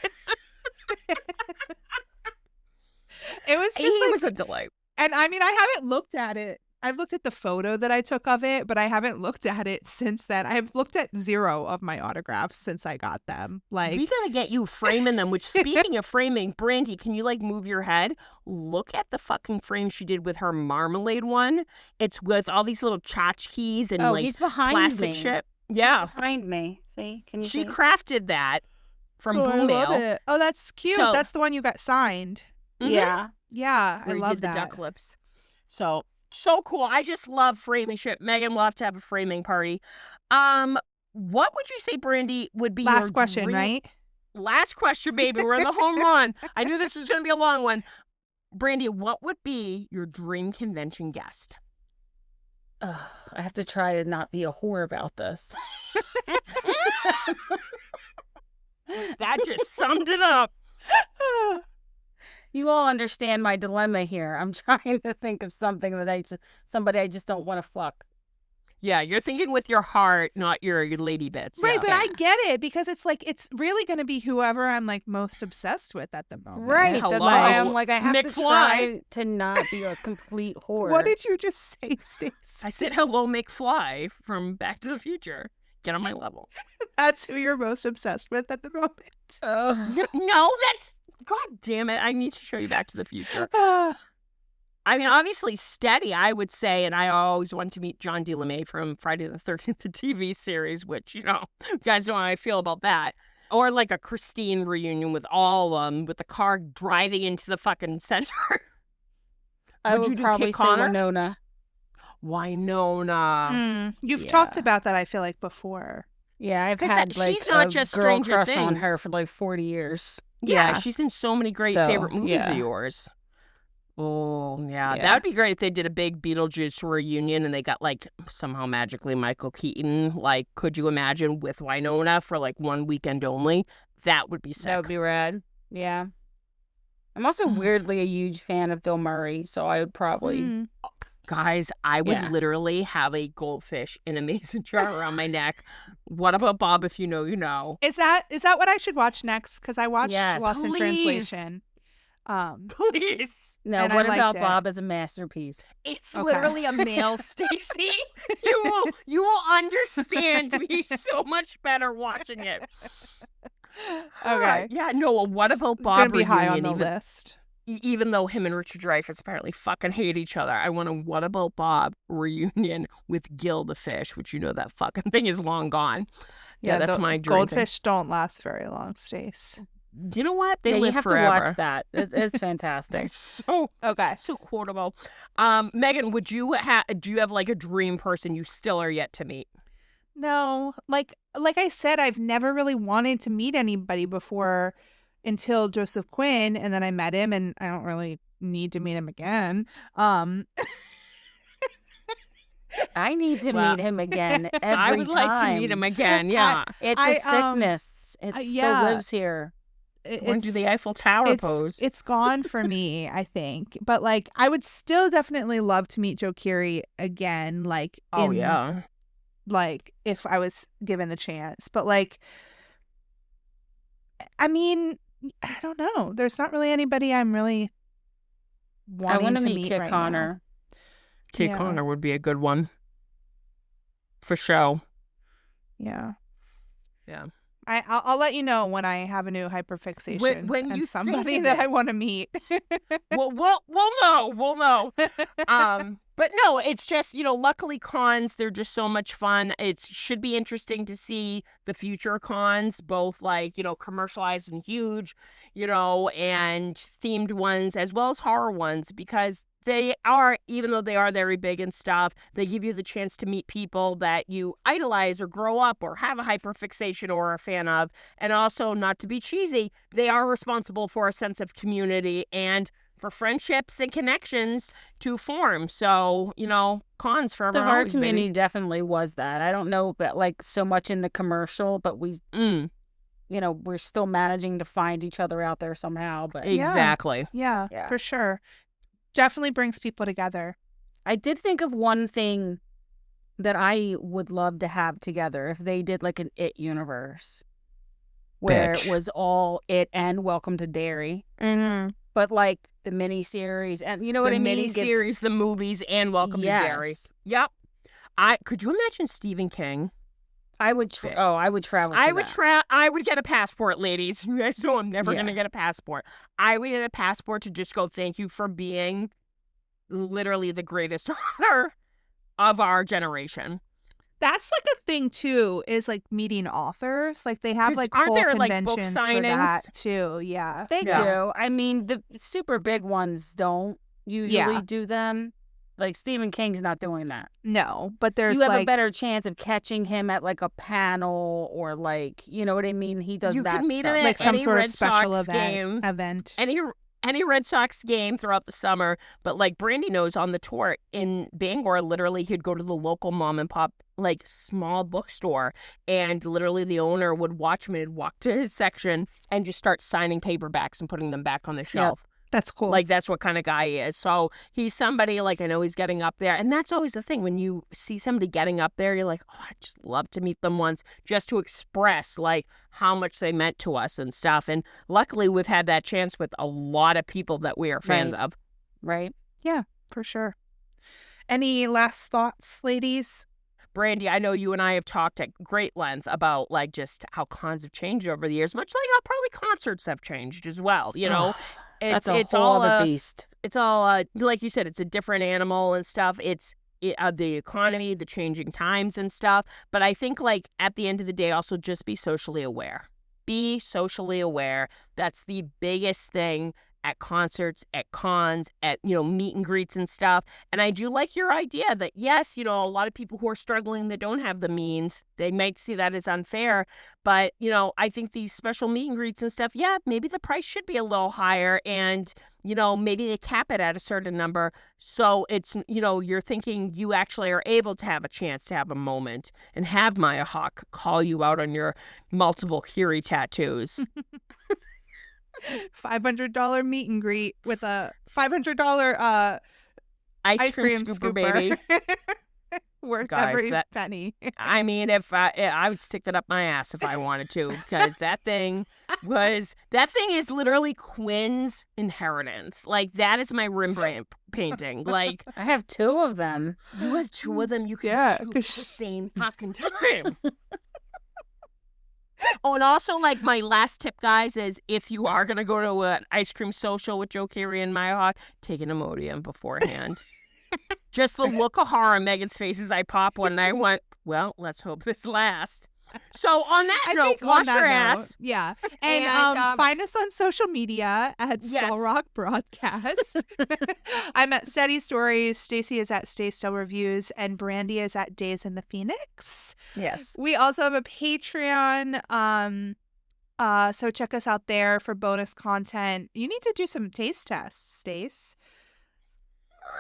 It was just It like, was a delight. and I mean, I haven't looked at it I've looked at the photo that I took of it, but I haven't looked at it since then. I've looked at 0 of my autographs since I got them. Like, We gotta get you framing them, which speaking of framing, Brandy, can you like move your head? Look at the fucking frame she did with her marmalade one. It's with all these little tchotchkes and Oh, like he's behind plastic me. shit. Yeah. Behind me. See? Can you She see? crafted that from oh, I Boom love Mail. it. Oh, that's cute. So- That's the one you got signed. Mhm. Yeah. Yeah, Where I he love did the that. duck lips. So cool. I just love framing shit. Megan, we'll have to have a framing party. What would you say, Brandy, would be your Last question, dream- right? Last question, baby. We're in the home run. I knew this was going to be a long one. Brandy, what would be your dream convention guest? Ugh, I have to try to not be a whore about this. That just summed it up. You all understand my dilemma here. I'm trying to think of something that somebody I just don't want to fuck. Yeah, you're thinking with your heart, not your lady bits. Right, yeah. but I get it because it's like it's really going to be whoever I'm like most obsessed with at the moment. Right. Hello. That's why I'm like, I have to McFly. try to not be a complete whore. What did you just say, Stacey? I said hello, McFly from Back to the Future. Get on my level. That's who you're most obsessed with at the moment. No, that's... God damn it. I need to show you Back to the Future. Ah, I mean, obviously, steady, I would say, and I always wanted to meet John D. LeMay from Friday the 13th, the TV series, which, you know, you guys know how I feel about that. Or like a Christine reunion with all of them, with the car driving into the fucking center. I Would you would do probably Kit say Connor? Winona. Winona. you've Yeah. talked about that, I feel like, before. Yeah, I've 'Cause had that- like she's not a just girl Stranger crush on her Things. for like 40 years. Yeah, she's in so many great So, favorite movies yeah. of yours. Oh, yeah. Yeah. That would be great if they did a big Beetlejuice reunion and they got, like, somehow magically Michael Keaton. Like, could you imagine with Winona for, like, one weekend only? That would be sick. That would be rad. Yeah. I'm also weirdly a huge fan of Bill Murray, so I would probably. Mm. Guys, I would Yeah. literally have a goldfish in a mason jar around my neck. What about Bob? If you know, you know. Is that what I should watch next? Because I watched Yes. Lost in Please. Translation. Please. No, And I what liked about it. Bob as a masterpiece? It's Okay. literally a male Stacy. You will understand me so much better watching it. Okay. Yeah, no, what about It's Bob gonna be high on reunion, the even, list. even though him and Richard Dreyfuss apparently fucking hate each other. I want a what about Bob reunion with Gil the fish, which you know that fucking thing is long gone. Yeah, that's the my dream thing. Goldfish don't last very long, Stace. You know what? They yeah, live you have forever. to watch that. It's fantastic. So Okay. so quotable. Megan, would you do you have like a dream person you still are yet to meet? No, like I said, I've never really wanted to meet anybody before until Joseph Quinn, and then I met him, and I don't really need to meet him again. I need to Well, meet him again every time. I would like to meet him again. Yeah. It's I, a sickness. It yeah. still lives here. Want to do the Eiffel Tower pose? It's gone for me, I think. But like, I would still definitely love to meet Joe Keery again. Like, Oh yeah. like if I was given the chance. But like, I mean, I don't know. There's not really anybody I'm really I wanting want to to meet meet Kit right Connor. Kit Yeah. Connor would be a good one. For show. now. Yeah. Yeah. I'll let you know when I have a new hyperfixation When and you somebody think of that I it. want to meet. We'll know. We'll know. But no, it's just, luckily cons, they're just so much fun. It should be interesting to see the future cons, both like, commercialized and huge, and themed ones as well as horror ones, because they are, even though they are very big and stuff, they give you the chance to meet people that you idolize or grow up or have a hyperfixation or are a fan of. And also, not to be cheesy, they are responsible for a sense of community and for friendships and connections to form. So, cons forever. The horror always, baby. community definitely was that. I don't know, but like so much in the commercial, but we, we're still managing to find each other out there somehow. But Yeah. Exactly. Yeah, Yeah. for sure. Definitely brings people together. I did think of one thing that I would love to have together if they did like an It universe where Bitch. it was all It and Welcome to Derry. Mm-hmm. but like the miniseries, and you know what The I mean? miniseries, the movies, and Welcome to Derry. Yep. Could you imagine Stephen King? I would travel. For I would get a passport, ladies. You guys know I'm never Yeah. going to get a passport. I would get a passport to just go, thank you for being literally the greatest author of our generation. That's like a thing too, is like meeting authors. Like they have 'Cause like aren't whole there, like, book conventions for that signings? too. Yeah. They Yeah. do. I mean, the super big ones don't usually do them. Like Stephen King's not doing that. No, but there's You have like a better chance of catching him at like a panel or like, you know what I mean? He does You that could meet stuff. him at like some any sort Red of special Sox game. event. Any Red Sox game throughout the summer, but like Brandy knows, on the tour in Bangor, literally he'd go to the local mom and pop like small bookstore, and literally the owner would watch him and he'd walk to his section and just start signing paperbacks and putting them back on the shelf. That's cool. Like, that's what kind of guy he is. So he's somebody, like, I know he's getting up there. And that's always the thing. When you see somebody getting up there, you're like, oh, I'd just love to meet them once, just to express, like, how much they meant to us and stuff. And luckily, we've had that chance with a lot of people that we are fans Right. of. Right? yeah, for sure. Any last thoughts, ladies? Brandy, I know you and I have talked at great length about, like, just how cons have changed over the years, much like how probably concerts have changed as well, you know? That's a it's whole all other beast. It's all like you said, it's a different animal and stuff. It's the economy, the changing times and stuff. But I think, like, at the end of the day, also just be socially aware. Be socially aware. That's the biggest thing at concerts, at cons, at, you know, meet and greets and stuff. And I do like your idea that, yes, you know, a lot of people who are struggling that don't have the means, they might see that as unfair. But, you know, I think these special meet and greets and stuff, yeah, maybe the price should be a little higher, and, you know, maybe they cap it at a certain number. So it's, you know, you're thinking you actually are able to have a chance to have a moment and have Maya Hawke call you out on your multiple Curie tattoos. $500 meet and greet with a $500 Ice cream scooper, baby. Worth Guys, every that- penny. I mean, if I would stick it up my ass if I wanted to, because that thing is literally Quinn's inheritance. Like, that is my Rembrandt painting. Like, I have two of them. you have two of them, you can Yeah, shoot at 'cause- the same fucking time. Oh, and also, like, my last tip, guys, is if you are going to go to an ice cream social with Joe Carey and Maya Hawke, take an Imodium beforehand. Just the look of horror on Megan's face as I pop one, and I went, well, let's hope this lasts. So on that I note, think on wash that your note, ass. Yeah. And, And, find us on social media at Yes. Skull Rock Broadcast. I'm at Steady Stories. Stacy is at Stay Still Reviews, and Brandy is at Days in the Phoenix. Yes. We also have a Patreon. So check us out there for bonus content. You need to do some taste tests, Stace.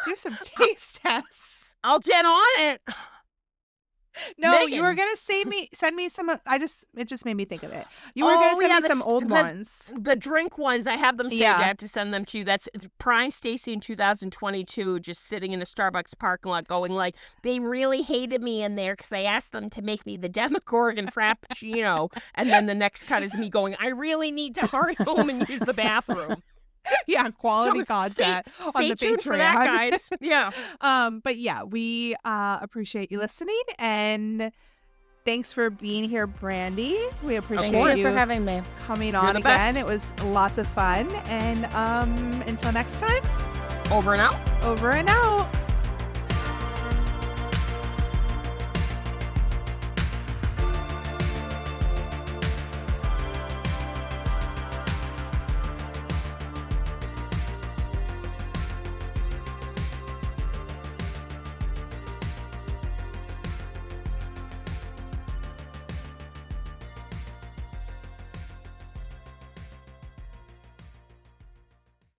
Do some taste tests. I'll get on it. No, you were Megan. gonna send me some. It just made me think of it. You were gonna send me some old ones. The drink ones, I have them saved. Yeah. I have to send them to you. That's Prime Stacy in 2022, just sitting in a Starbucks parking lot going like, they really hated me in there because I asked them to make me the Demogorgon Frappuccino. And then the next cut is me going, I really need to hurry home and use the bathroom. Yeah, quality So content on Stay the tuned Patreon. for that, guys. Yeah. But yeah, we appreciate you listening, and thanks for being here, Brandy. We appreciate Thank you you for having me. coming on the again. best. It was lots of fun, and until next time, Over and out. over and out.